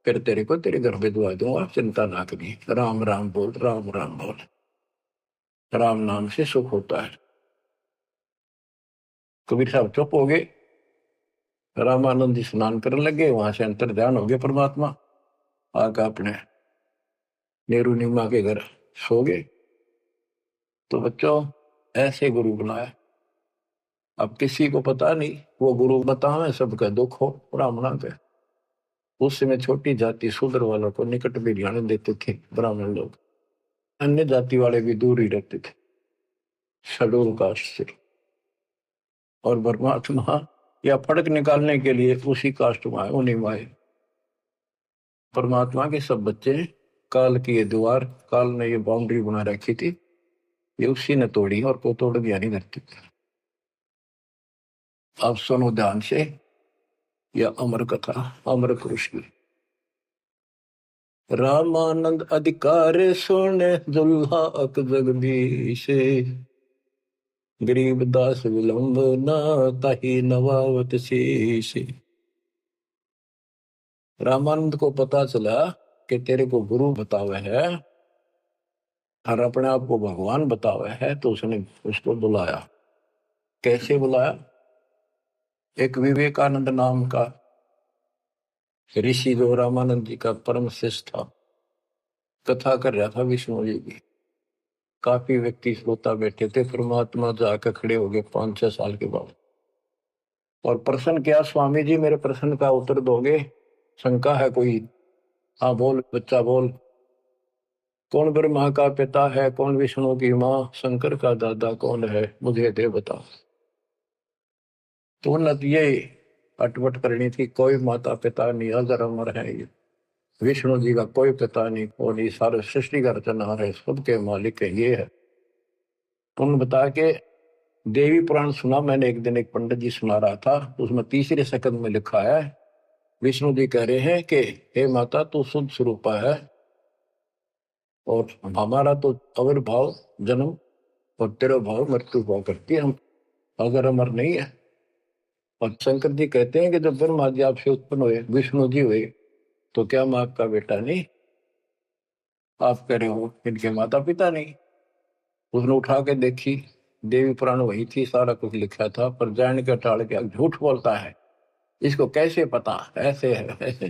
फिर तेरे को तेरे घर भिजवा दूंगा, चिंता ना करिए, राम राम बोल, राम राम बोल, राम नाम से सुख होता है। कबीर साहब चुप हो गए, रामानंद जी स्नान करने लगे, वहां से अंतर ध्यान हो गया परमात्मा, आकर अपने नेहरू नीमा के घर सो गए। तो बच्चों ऐसे गुरु बनाया। अब किसी को पता नहीं, वो गुरु बतावे सबका दुख हो ब्राह्मणा के। उस समय छोटी जाति शूद्र वालों को निकट भी ध्यान देते थे ब्राह्मण लोग, अन्य जाति वाले भी दूर ही रहते थे शेड्यूल कास्ट से। और परमात्मा या फर्क निकालने के लिए उसी कास्ट में आए, उन्हीं में आए। परमात्मा के सब बच्चे, काल की ये दीवार, काल ने ये बाउंड्री बना रखी थी, ये उसी ने तोड़ी और को तोड़ दिया नहीं धरती। अब सुनो ध्यान से, यह अमर कथा, अमर कृष्ण। रामानंद अधिकार सुने दुल्हा अक जगदीश, गरीबदास विलंब न ताही नवावत शीश। रामानंद को पता चला कि तेरे को गुरु बतावे है और अपने आप को भगवान बतावे है, तो उसने उसको बुलाया। कैसे बुलाया? एक विवेकानंद नाम का ऋषि जो रामानंद जी का परम शिष्य था, कथा कर रहा था विष्णु जी की। काफी व्यक्ति श्रोता बैठे थे। परमात्मा जाकर खड़े हो गए 5-6 साल के बाद और प्रश्न किया, स्वामी जी मेरे प्रश्न का उत्तर दोगे? शंका है कोई? हाँ बोल बच्चा बोल। कौन ब्रह्मा का पिता है, कौन विष्णु की माँ, शंकर का दादा कौन है, मुझे दे बता। तो उन्नत ये अटपट करनी थी, कोई माता पिता नहीं, अजर अमर है ये। विष्णु जी का कोई पिता नहीं, और ये सारे सृष्टि का रचनहार है, सबके मालिक है, ये है। तो उन्होंने बता के देवी पुराण सुना मैंने एक दिन, एक पंडित जी सुना रहा था, उसमें तीसरे सकंद में लिखा है, विष्णु जी कह रहे हैं कि हे माता तू शुद्ध स्वरूपा है, और हमारा तो आविर्भाव जन्म और तेरा भाव मृत्यु भाव करती है, हम अगर अमर नहीं है। और शंकर जी कहते हैं कि जब ब्रह्मा जी आपसे उत्पन्न हुए, विष्णु जी हुए, तो क्या मैं आपका बेटा नहीं? आप कह रहे हो इनके माता पिता नहीं। उसने उठा के देखी, देवी पुराण वही थी, सारा कुछ लिखा था, पर जान के टाल के झूठ बोलता है, इसको कैसे पता? ऐसे है ऐसे।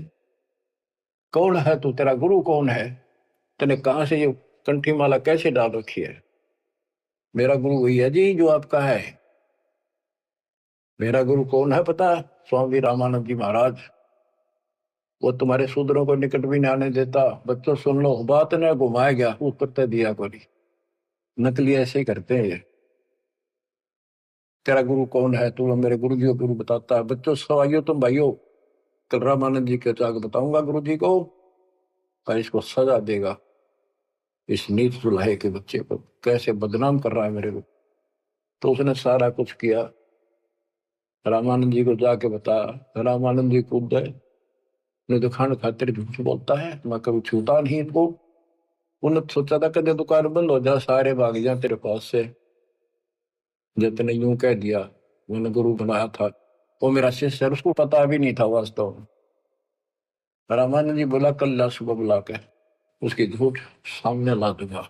कौन है तू, तेरा गुरु कौन है? तूने कहां से ये कंठी माला कैसे डाल रखी है? मेरा गुरु वही है जी जो आपका है। मेरा गुरु कौन है पता है? स्वामी रामानंद जी महाराज। वो तुम्हारे शूद्रों को निकट भी नहीं आने देता। बच्चों सुन लो, बात ने घुमाया गया, उत्तर दिया कोई। नकली ऐसे ही करते हैं ये। तेरा गुरु कौन है? तू मेरे गुरु जी को गुरु बताता है। बच्चों सवाइयो तुम भाइयों, कल रामानंद जी के जाकर बताऊंगा गुरु जी को, पर इसको सजा देगा। इस नीच दुल्हे के बच्चे को कैसे बदनाम कर रहा है मेरे को। तो उसने सारा कुछ किया, रामानंद जी को जाके बताया। रामानंद जी कूद गए, नहीं तो खान खातिर झूठ बोलता है, मैं कभी छूटा नहीं इनको। उन्होंने सोचा था कदे दुकान बंद हो जा, सारे भाग जा तेरे पास से। जितने यूं कह दिया, मैंने गुरु बनाया था, वो मेरा शिष्य है, उसको पता भी नहीं था वास्तव में। रामानंद जी बोला कल ला सुबह बुला के उसकी झूठ सामने ला दूंगा।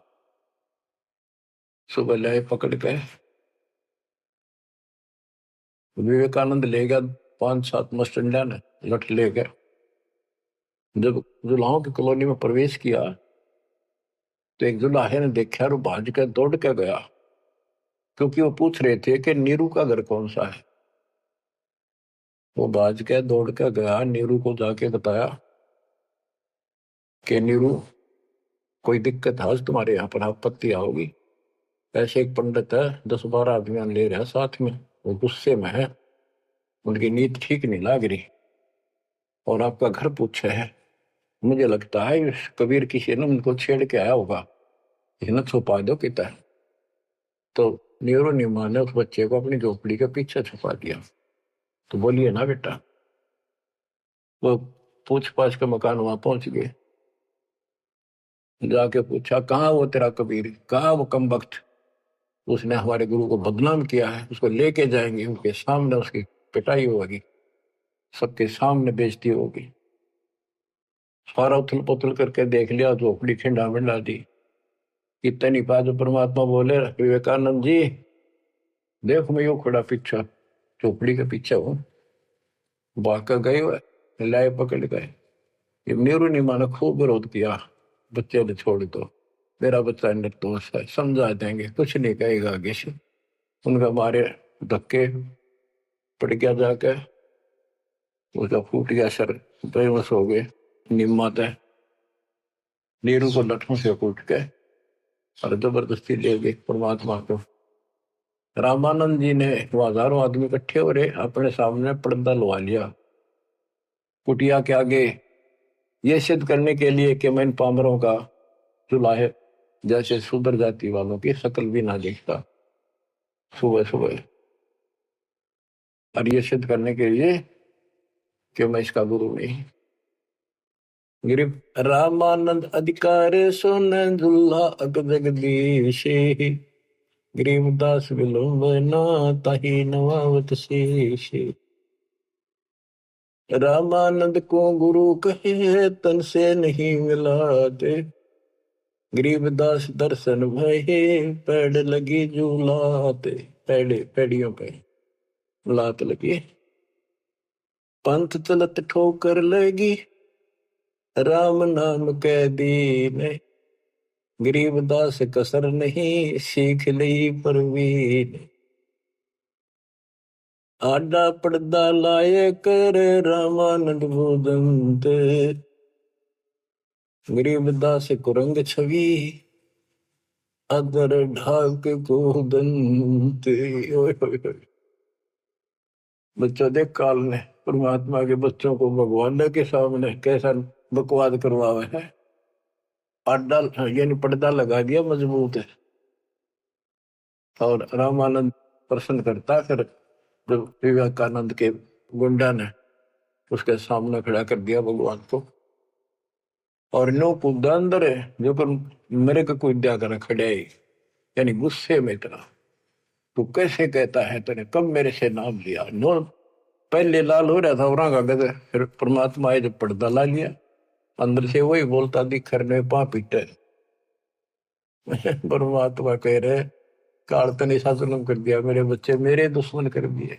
सुबह लाए पकड़ के, विवेकानंद ले गया 5-7 मस्टंडा ने लठ ले गए। जब जुलाहों की कॉलोनी में प्रवेश किया तो एक जुलाहे ने देखा और भाज के दौड़ के गया, क्योंकि वो पूछ रहे थे कि नीरू का घर कौन सा है। वो भाज के दौड़ के गया, नीरू को जाके बताया कि नीरू कोई दिक्कत है आज तुम्हारे यहाँ पर, आपत्ति आओगी। ऐसे एक पंडित है, 10-12 अभियान ले रहा है साथ में, वो गुस्से में है, उनकी नीयत ठीक नहीं लग रही, और आपका घर पूछे है। मुझे लगता है इस कबीर किसी ने उनको छेड़ के आया होगा, इन्हें छुपा दो किता है। तो नीरू निमा ने उस बच्चे को अपनी झोपड़ी के पीछे छुपा दिया। तो बोलिए ना बेटा। वो पूछ पाछ के मकान वहां पहुंच गए, जाके पूछा कहाँ वो तेरा कबीर, कहाँ वो कम वक्त, उसने हमारे गुरु को बदनाम किया है, उसको लेके जाएंगे, उनके सामने उसकी पिटाई होगी, सबके सामने बेइज्जती होगी। सारा उथल पुथल करके देख लिया, झोपड़ी खिंडा मिंडा दी। इतनी बात परमात्मा बोले, विवेकानंद जी देखो मैं यू खड़ा पीछा, झोपड़ी के पीछे हूँ। भाग गए हुए लाए पकड़ गए। ये नेहरू ने माना खूब विरोध किया, बच्चे ने छोड़ दो, मेरा बच्चा निर्दोष है, समझा देंगे, कुछ नहीं कहेगा आगे से। उनका मारे धक्के पड़ गया, जाके उसका फूट गया सर, बेहोश हो गए। निम्मत है, नीरू को लठों से कूट के और जबरदस्ती ले गए परमात्मा को। रामानंद जी ने, वो हजारों आदमी इकट्ठे हो रहे, अपने सामने पर्दा लगा लिया कुटिया के आगे, ये सिद्ध करने के लिए कि मैं इन पामरों का चूल्हा है, जैसे शूद्र जाति वालों की शकल भी ना देखता। सुबह सुबह, और ये सिद्ध करने के लिए कि मैं इसका गुरु नहीं। गिरिव रामानंद अधिकार सुन दुल्हा अग जगदीश, गरीबदास विलंबना ताही नवावत शेष। रामानंद को गुरु कहे तन से नहीं मिलाते, गरीबदास दर्शन भये पैड़ लगी झूलाते। पैड़े पैड़ियों पे लात लगी। पंथ चलत ठोकर लगी, राम नाम कै दीन। गरीबदास कसर नहीं, सीख ली परवीन। आडा पड़दा लाए कर, रामानंद भूदंत। गरीबदास कुरंग छवि, अदर ढाक को दंत। ओए ओए ओए। बच्चों देख काल ने परमात्मा के बच्चों को भगवान के सामने कैसा बकवाद करवावे है। आडा यानी पर्दा लगा दिया मजबूत है। और रामानंद प्रश्न करता, फिर जब विवेकानंद के गुंडा ने उसके सामने खड़ा कर दिया भगवान को, और नो कूदा अंदर है जो कर मेरे को कोई दिया कर खड़े, यानी गुस्से में इतना, तू कैसे कहता है, तूने कब मेरे से नाम लिया। नो पहले लाल हो रहा था और गद, फिर परमात्मा आए जब पर्दा ला लिया, अंदर से वही बोलता दिख रहे पा पीटे। परमात्मा कह रहे काल तने शासन कर दिया, मेरे बच्चे मेरे दुश्मन कर दिए।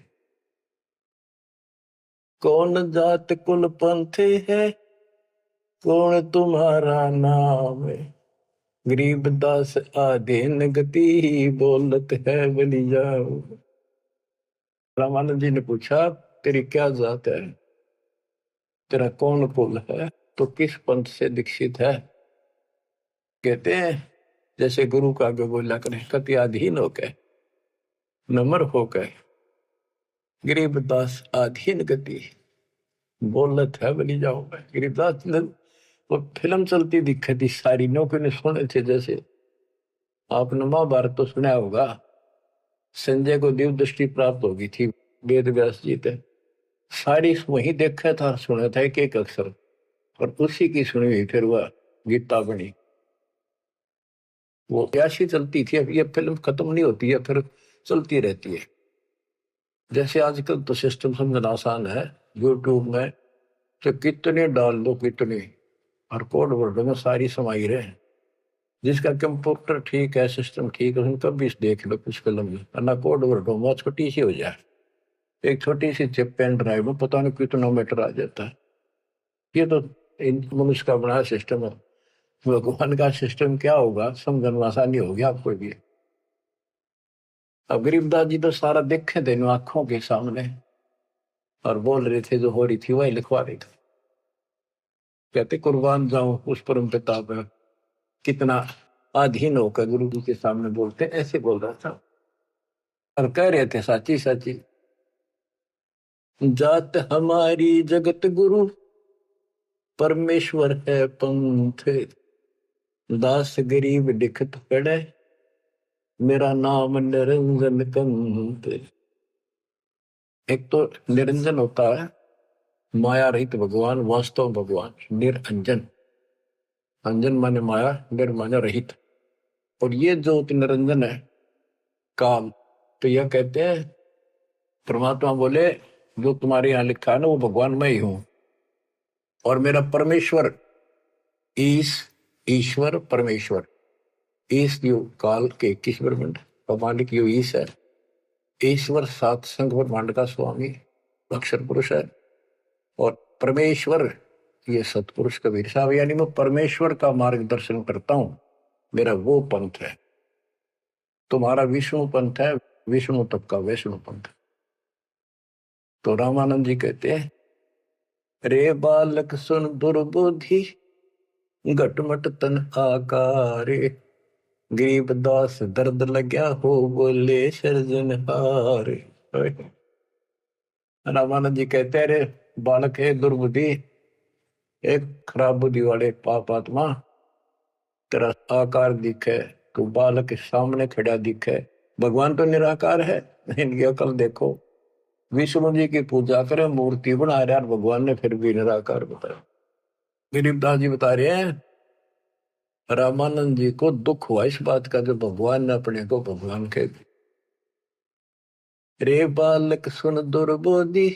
कौन जात कुल पंथ है, कौन तुम्हारा नाम है। गरीबदास आधीन गति, बोलत है बलि जाओ। रामानंद जी ने पूछा तेरी क्या जात है, तेरा कौन कुल है, तो किस पंथ से दीक्षित है। कहते हैं जैसे गुरु का आगे बोला करे, कति अधीन होकर, नम्र होकर, गरीबदास आधीन गति, बोलत है बलि जाओ। गरीबदास ने वो फिल्म चलती दिखी थी सारी, नौकरी ने सुने थे। जैसे आपने महाभारत तो सुना होगा, संजय को दिव्य दृष्टि प्राप्त होगी थी वेद व्यास जी थे, सारी वही देखा था सुना था एक एक अक्षर, और उसी की सुनी हुई फिर वह गीता बनी। वो ऐसी चलती थी, अब ये फिल्म खत्म नहीं होती है, फिर चलती रहती है। जैसे आजकल तो सिस्टम समझना आसान है, यूट्यूब में तो कितने डाल दो कितने, और कोड वर्ड में सारी समाई रहे। जिसका कंप्यूटर ठीक है, सिस्टम ठीक है, उनका भी देख लो कुछ फिल्म में, ना कोड वर्ड हो छोटी सी हो जाए, एक छोटी सी चिप पेन ड्राइव में पता नहीं कितना मीटर आ जाता है। ये तो मनुष्य का बना सिस्टम है। भगवान का सिस्टम क्या होगा समझना आसानी होगी आपको भी। अब गरीबदास जी तो सारा देखे थे आंखों के सामने, और बोल रहे थे जो हो रही थी वही लिखवा रही थी। कहते कुर्बान जाऊं उस परम पिता पर, कितना अधीन होकर गुरु जी के सामने बोलते, ऐसे बोल रहा था। और कह रहे थे साची साची, जात हमारी जगत गुरु, परमेश्वर है पंथ। दास गरीब दिखत पड़े, मेरा नाम निरंजन कंत। एक तो निरंजन होता है माया रहित भगवान, वास्तव भगवान निरंजन। अंजन माने माया, निर माने रहित। और ये जो निरंजन है काल, तो यह कहते हैं परमात्मा बोले जो तुम्हारे यहाँ लिखा है ना वो भगवान मैं ही हूं, और मेरा परमेश्वर ईश्वर परमेश्वर, ईश यो काल के 21 ब्रह्मांड का मालिक यो ईश है। ईश्वर सात संघ ब्रह्मांड का स्वामी अक्षर पुरुष है, और परमेश्वर ये सतपुरुष कबीर साहब, यानी मैं परमेश्वर का मार्गदर्शन करता हूं, मेरा वो पंथ है। तुम्हारा विष्णु पंथ है, विष्णु तक का वैष्णु पंथ। तो रामानंद जी कहते हैं, रे बालक सुन दुर्बुद्धि, घटमट तन आकारे। गरीबदास दर्द लग्या हो, बोले सृजनहार। रामानंद जी कहते हैं, रे बालक है दुर्बुद्धि, एक खराब बुद्धि वाले पाप आत्मा, तेरा आकार दिखे, तू बालक के सामने खड़ा दिखे। भगवान तो निराकार है, इनकी अकल देखो। विष्णु जी की पूजा करे, मूर्ति बना रहे, और भगवान ने फिर भी निराकार बताया। गरीबदास जी बता रहे हैं रामानंद जी को दुख हुआ इस बात का, जो भगवान ने अपने को भगवान कह दिया। रे बालक सुन दुर्बोधि,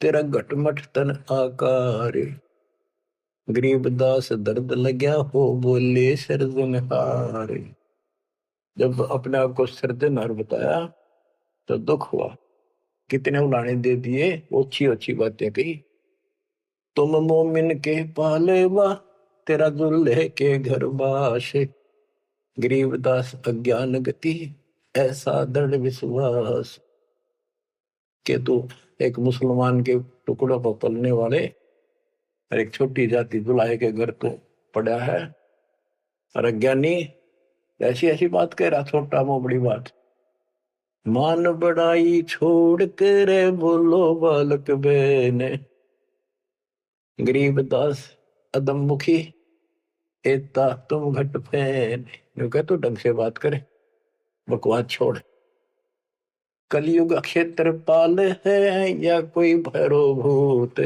तेरा घटमट तन आकार। गरीबदास दर्द लग्या हो, बोले सृजनहार। जब अपने आप को सृजनहार बताया तो दुख हुआ कितने उलाने दे दिए, अच्छी अच्छी बातें कही। तुम मोमिन के पालेवा, तेरा दुल्हे के घर बाश। गरीबदास अज्ञान गति, ऐसा दृढ़ विश्वास। के तू एक मुसलमान के टुकड़ों पर पलने वाले और एक छोटी जाति दुल्हे के घर तो पड़ा है, और अज्ञानी ऐसी ऐसी बात कह रहा, छोटा मो बड़ी बात। मान बड़ाई छोड़ कर बोलो बालक बेने, गरीबदास अदम मुखी, एता तुम घट फैन। कह तो ढंग से बात करे, बकवास छोड़। कलयुग क्षेत्रपाल है या कोई भैरो भूत,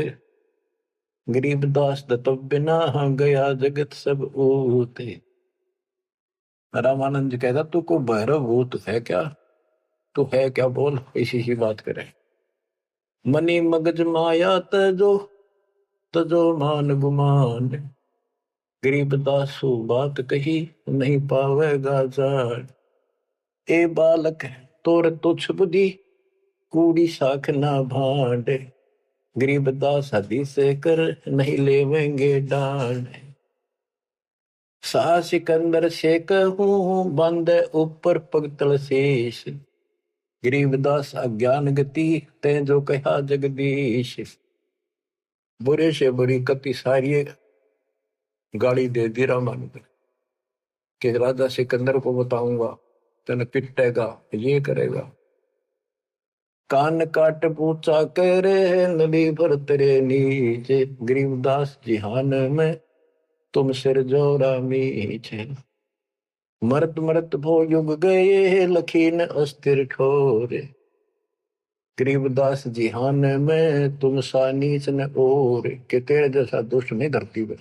गरीबदास दत्त बिना गया जगत सब ऊत। रामानंद जी कहता तू को भैरव भूत है क्या, तू है क्या बोल, इसी सी बात करे। मनी मगज माया तजो, तजो मान गुमान, गरीबदास बात कही नहीं पावेगा जान। ए बालक तोर तुच्छ बुद्धि, कूड़ी साख ना भांड, गरीबदास हदी से कर नहीं लेवेंगे डांड। सा सिकंदर से कहूं बंद ऊपर पगतल शेष, गरीबदास अज्ञान गति ते जो कहा जगदीश। बुरे से बुरी कति सारी गाड़ी दे दी रामानंद कि राजा सिकंदर को बताऊंगा, तेने पिटेगा, ये करेगा। कान काट पूछा करे नदी भर तेरे नीचे, गरीबदास जिहान में तुम सिर जोरा मीचे। मरत मरत भो युग गए लखीन अस्थिर ठोरे, गरीबदास जिहान में तुम सा नीच न और। के तेरे जैसा दुष्ट नहीं धरती में।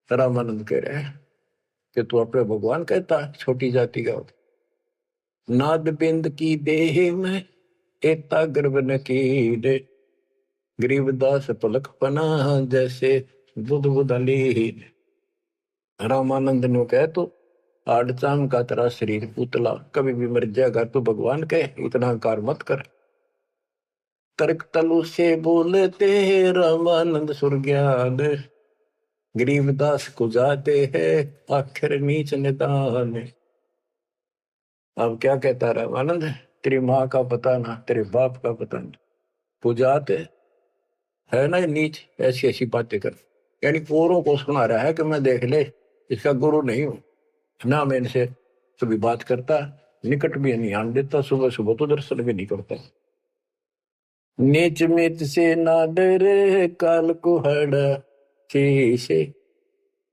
रामानंद कह रहे हैं कि तू अपने भगवान कहता छोटी जाति का। नाद बिंद की देह में एता गर्भ न कीरे, गरीबदास पलक पना जैसे बुध बुदली। रामानंद ने कहे तो आड़चाम का तेरा शरीर पुतला, कभी भी मर जाएगा, तू भगवान कहे, इतना अहंकार मत कर। तर्क तलु से बोलते रामानंद सुरज्ञान, गरीबदास को जाते हैं आखिर नीच निदान। अब क्या कहता रामानंद, तेरी माँ का पता ना, तेरे बाप का पता ना, पुजाते है ना नीच, ऐसी ऐसी बातें कर। यानी औरों को सुना रहा है कि मैं देख ले इसका गुरु नहीं हूं ना, मैं इनसे कभी बात करता, निकट भी नहीं आने देता, सुबह सुबह तो दर्शन भी नहीं करता। नीच मित से ना डरे काल को हड़ा शीशे,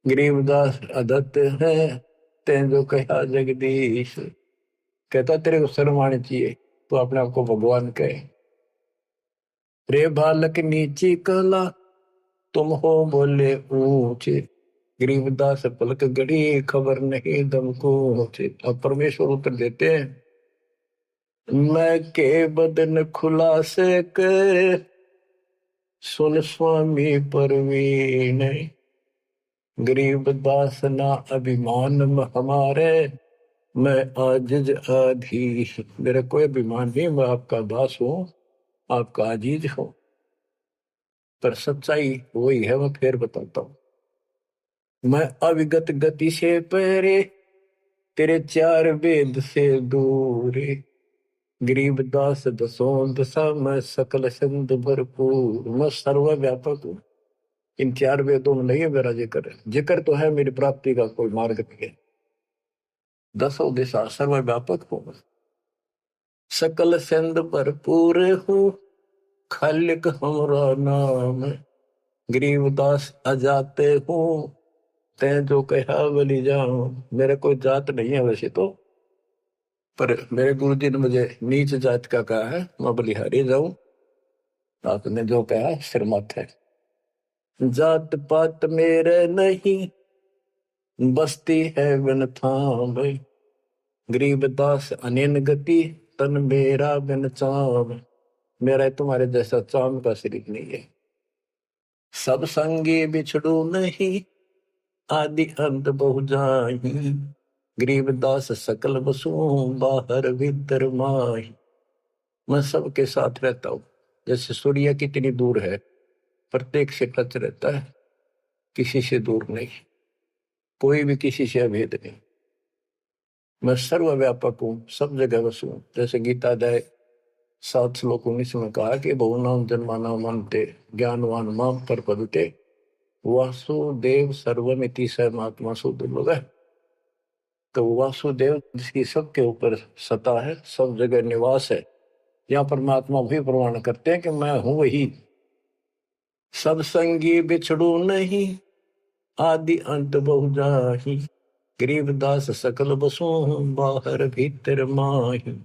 गरीबदास अदत्त है तें जो कहा जगदीश। कहता तेरे को शर्म आनी चाहिए, तो अपने आप को भगवान कहे। रे बालक नीची कला तुम हो बोले ऊंचे, गरीबदास पलक गड़ी खबर नहीं दम को। अब परमेश्वर उत्तर देते हैं, मैं के बदन खुलासे के सुन स्वामी परवीन, गरीबदास ना अभिमान हमारे, मैं आजिज आधीश। मेरा कोई अभिमान नहीं, मैं आपका दास हूं, आपका आजीज हूं। पर सच्चाई वही है, मैं फिर बताता हूं। मैं अविगत गति से पहरे, तेरे चार वेद से दूर, गरीबदास दसों दशा में सकल संत भरपूर। मैं सर्वव्यापक हूँ, इन चार वेदों में नहीं है मेरा जिक्र, जिक्र तो है मेरी प्राप्ति का कोई मार्ग नहीं है। दसों दिशा सर्वव्यापक हूँ, सकल संत भरपूर हूँ, खालिक हमरा नाम, गरीबदास अजाते हूँ तै जो कहा बलि जाऊं। मेरा कोई जात नहीं है वैसे तो, पर मेरे गुरु जी ने मुझे नीच जात का कहा है, मैं बलिहारी जाऊं, आपने जो कहा सिर मत है। जात पात मेरे नहीं बस्ती है बिन थाम, गरीबदास अनिन गति तन मेरा बिन चाम। मेरा तुम्हारे जैसा चाम का शरीर नहीं है। सब संगी बिछड़ू नहीं, आदि अंत बहु जाही, गरीबदास सकल बसु बाहर भीतर माही। मैं सबके साथ रहता हूँ। जैसे सूर्य कितनी दूर है, प्रत्येक से टच रहता है, किसी से दूर नहीं, कोई भी किसी से अभेद नहीं। मैं सर्वव्यापक हूँ, सब जगह वसु हूँ। जैसे गीता अध्याय 7 श्लोक 19 में कहा कि बहुनाम जन्माना मानते ज्ञानवान माम प्रपद्यते वासुदेव सर्वमिति स महात्मा सुदुर्लभ है। तो वासुदेव जिसकी सबके ऊपर सत्ता है, सब जगह निवास है, यहाँ परमात्मा भी प्रमाण करते हैं कि मैं हूं वही। सब संगी बिछड़ू नहीं, आदि अंत बहु जाहि, गरीबदास सकल बसु बाहर भीतर माही।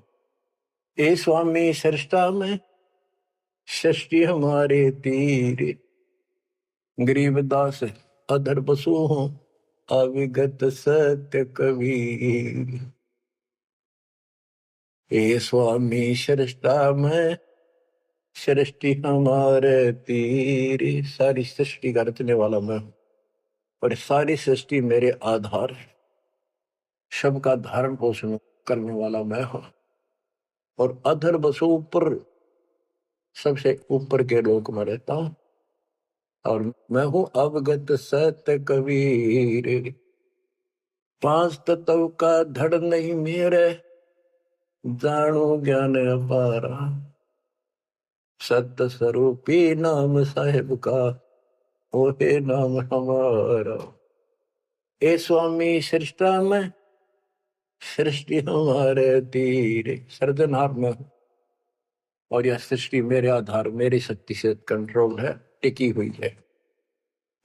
ए स्वामी सृष्टा में सृष्टि हमारे तीर, गरीबदास अधर बसु हूँ अविगत सत्य कबीर। ए स्वामी सृष्टा में सृष्टि हमारे तीर, सारी सृष्टि का रचने वाला मैं हूं और सारी सृष्टि मेरे आधार है, सबका धारण पोषण करने वाला मैं हूं। और अधर बसु ऊपर, सबसे ऊपर के लोक में रहता हूं और मैं हूं अवगत सत्य कबीर। पांच तत्व का धड़ नहीं मेरे, जानो ज्ञान अपारा, सत्य स्वरूपी नाम साहेब का, ओहे नाम हमारा। ए स्वामी सृष्टा में सृष्टि हमारे तीर, सर्जनहार में हूं और यह सृष्टि मेरे आधार, मेरी शक्ति से कंट्रोल है, टिकी हुई है।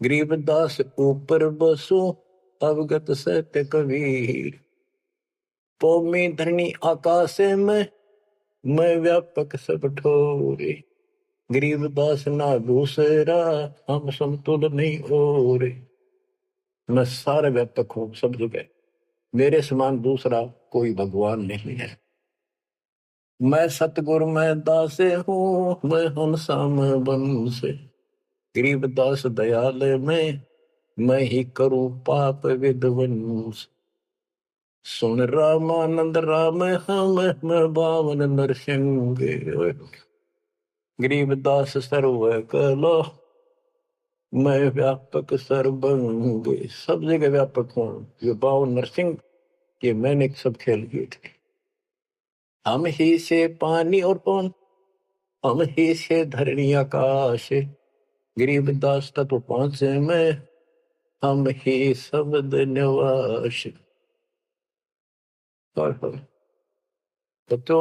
गरीबदास ऊपर बसो अवगत सत्य कबीर, पौमी धरणी आकाश में मैं व्यापक सब ठोरे। गरीबदास ना दूसरा हम समतुल नहीं और, मैं सारे व्यापक हूं सब जगह, मेरे समान दूसरा कोई भगवान नहीं है। मैं सतगुरु मैं दासे हूँ, मैं हंसाम बन से, गरीबदास दयाल मैं ही करूं पाप विध्वंस। सुन रामानंद राम हम मैं बावन नरसिंह, गरीबदास सर्व कलो मैं व्यापक सर्वंग। सब जगह व्यापक हूँ, ये बावन नरसिंह ये मैंने सब खेल किए थे। हम ही से पानी और पवन, हम ही से धरणी आकाश, गरीबदास तत्व पांच में हम ही शब्द निवास। तो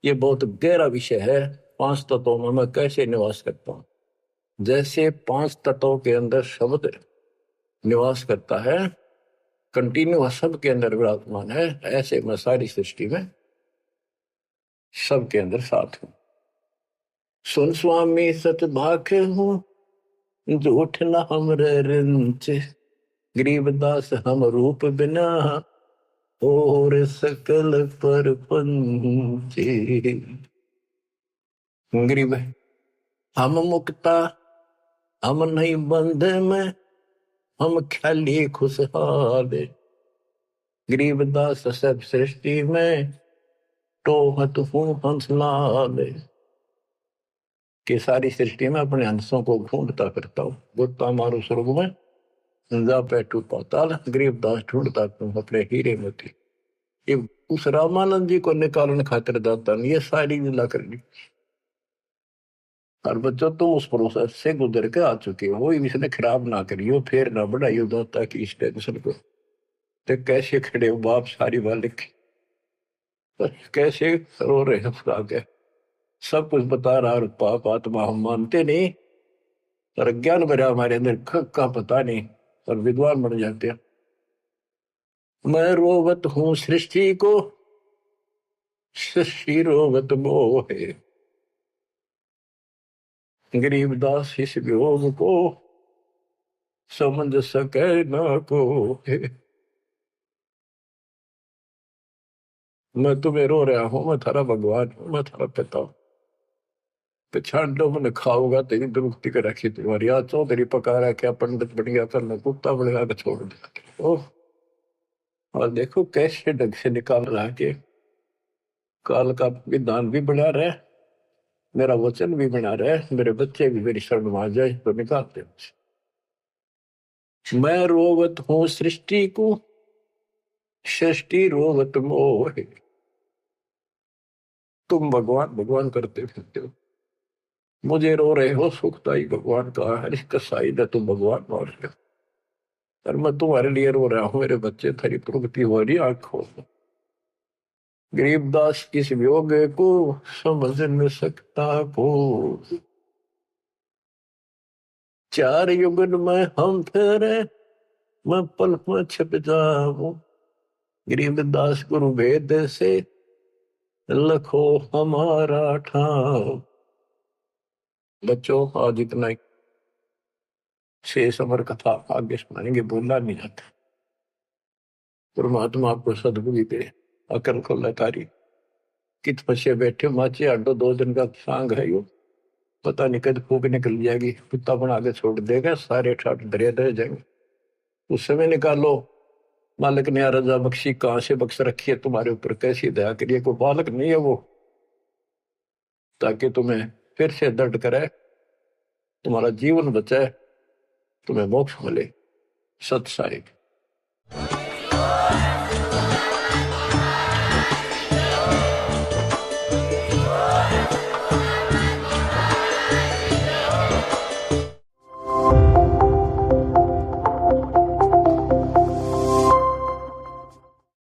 ये बहुत गहरा विषय है, पांच तत्वों में मैं कैसे निवास करता हूं। जैसे पांच तत्वों के अंदर शब्द निवास करता है, कंटिन्यू सबके अंदर विराजमान है, ऐसे मैं सारी सृष्टि में सबके अंदर साथ हूं। सुन स्वामी सत भाखे हूं, झूठ न हमरे रिंच, गरीबदास हम रूप बिना और सकल पर पंचे। गरीब हम मुक्ता हम नहीं बंध में, हम ख्याली खुशहाल, गरीबदास सब सृष्टि में टोहत हूँ हंसलाल। कि सारी सृष्टि में अपने हंसों को ढूंढता फिरता हूँ, गोता मारो स्वर्ग में जा बैठू पाताल, गरीबदास ढूंढता तुम अपने हीरे मोती। ये उस रामानंद जी को निकालने खातिर दाता नहीं, ये सारी लीला करनी। और बच्चों तुम उस प्रोसेस से गुजर के आ चुके हो, इसने खराब ना करियो, फिर ना बढ़ाइयो दाता की इस टेंशन को। तो कैसे खड़े हो बाप सारी बालिक, कैसे रो रहे हो फुला के, सब कुछ बता रहा और पाप आत्मा हम मानते नहीं, और ज्ञान भरा हमारे अंदर का पता नहीं और विद्वान बन जाते हैं। मैं रोवत हूँ सृष्टि को, सृष्टि रोवत मोहे, गरीबदास इस वियोग को समझ सके ना को। मैं तुम्हें रो रहा हूं, मैं थारा भगवान हूं, मैं थारा पिता हूं। पिछाड़ो मन खाओगा तेरी दुरुक्ति कर रखी तुम्हारी, आज चौधरी पका रहा क्या पंडित बन गया, करना कुत्ता बनेगा तो छोड़ दिया। ओह, और देखो कैसे ढंग से निकाल रहा के काल का विधान भी बना रहे, मेरा वचन भी बना रहे, मेरे बच्चे भी मेरी शरण में आ जाए तो निकालते मुझे। मैं रोवत हूँ सृष्टि को, सृष्टि रोवत मोह। तुम भगवान भगवान करते फिरते हो, मुझे रो रहे हो सुखदाई भगवान का है, इसका साई ने तुम भगवान मान रहे हो, और मैं तुम्हारे लिए रो रहा हूँ। मेरे बच्चे थारी प्रगति हो रही, आंख खोल। गरीबदास किस वियोग को समझ न सकता को, चार युगन में हम फेरे, मैं पल में छिप जाऊं। गरीबदास गुरु वेद से लखो हमारा ठाव। बच्चों आज इतना ही, शेष अमर कथा आगे सुनाएंगे, बोलना नहीं जाता। परमात्मा आपको सदबुद्धि दे, अकल को लतारी। कित फंसे बैठे माचे आडो, 2 दिन का सांग है यो, पता नहीं कद फूक निकल जाएगी, कुत्ता बना के छोड़ देगा, सारे ठाट दरिया रह जाएंगे। उस समय निकालो, मालिक ने रजा बख्शी, कहां से बख्श रखी है तुम्हारे ऊपर, कैसी दया करिए, कोई बालक नहीं है वो, ताकि तुम्हें फिर से दर्द करे, तुम्हारा जीवन बचाए, तुम्हें मोक्ष मिले। सत साई।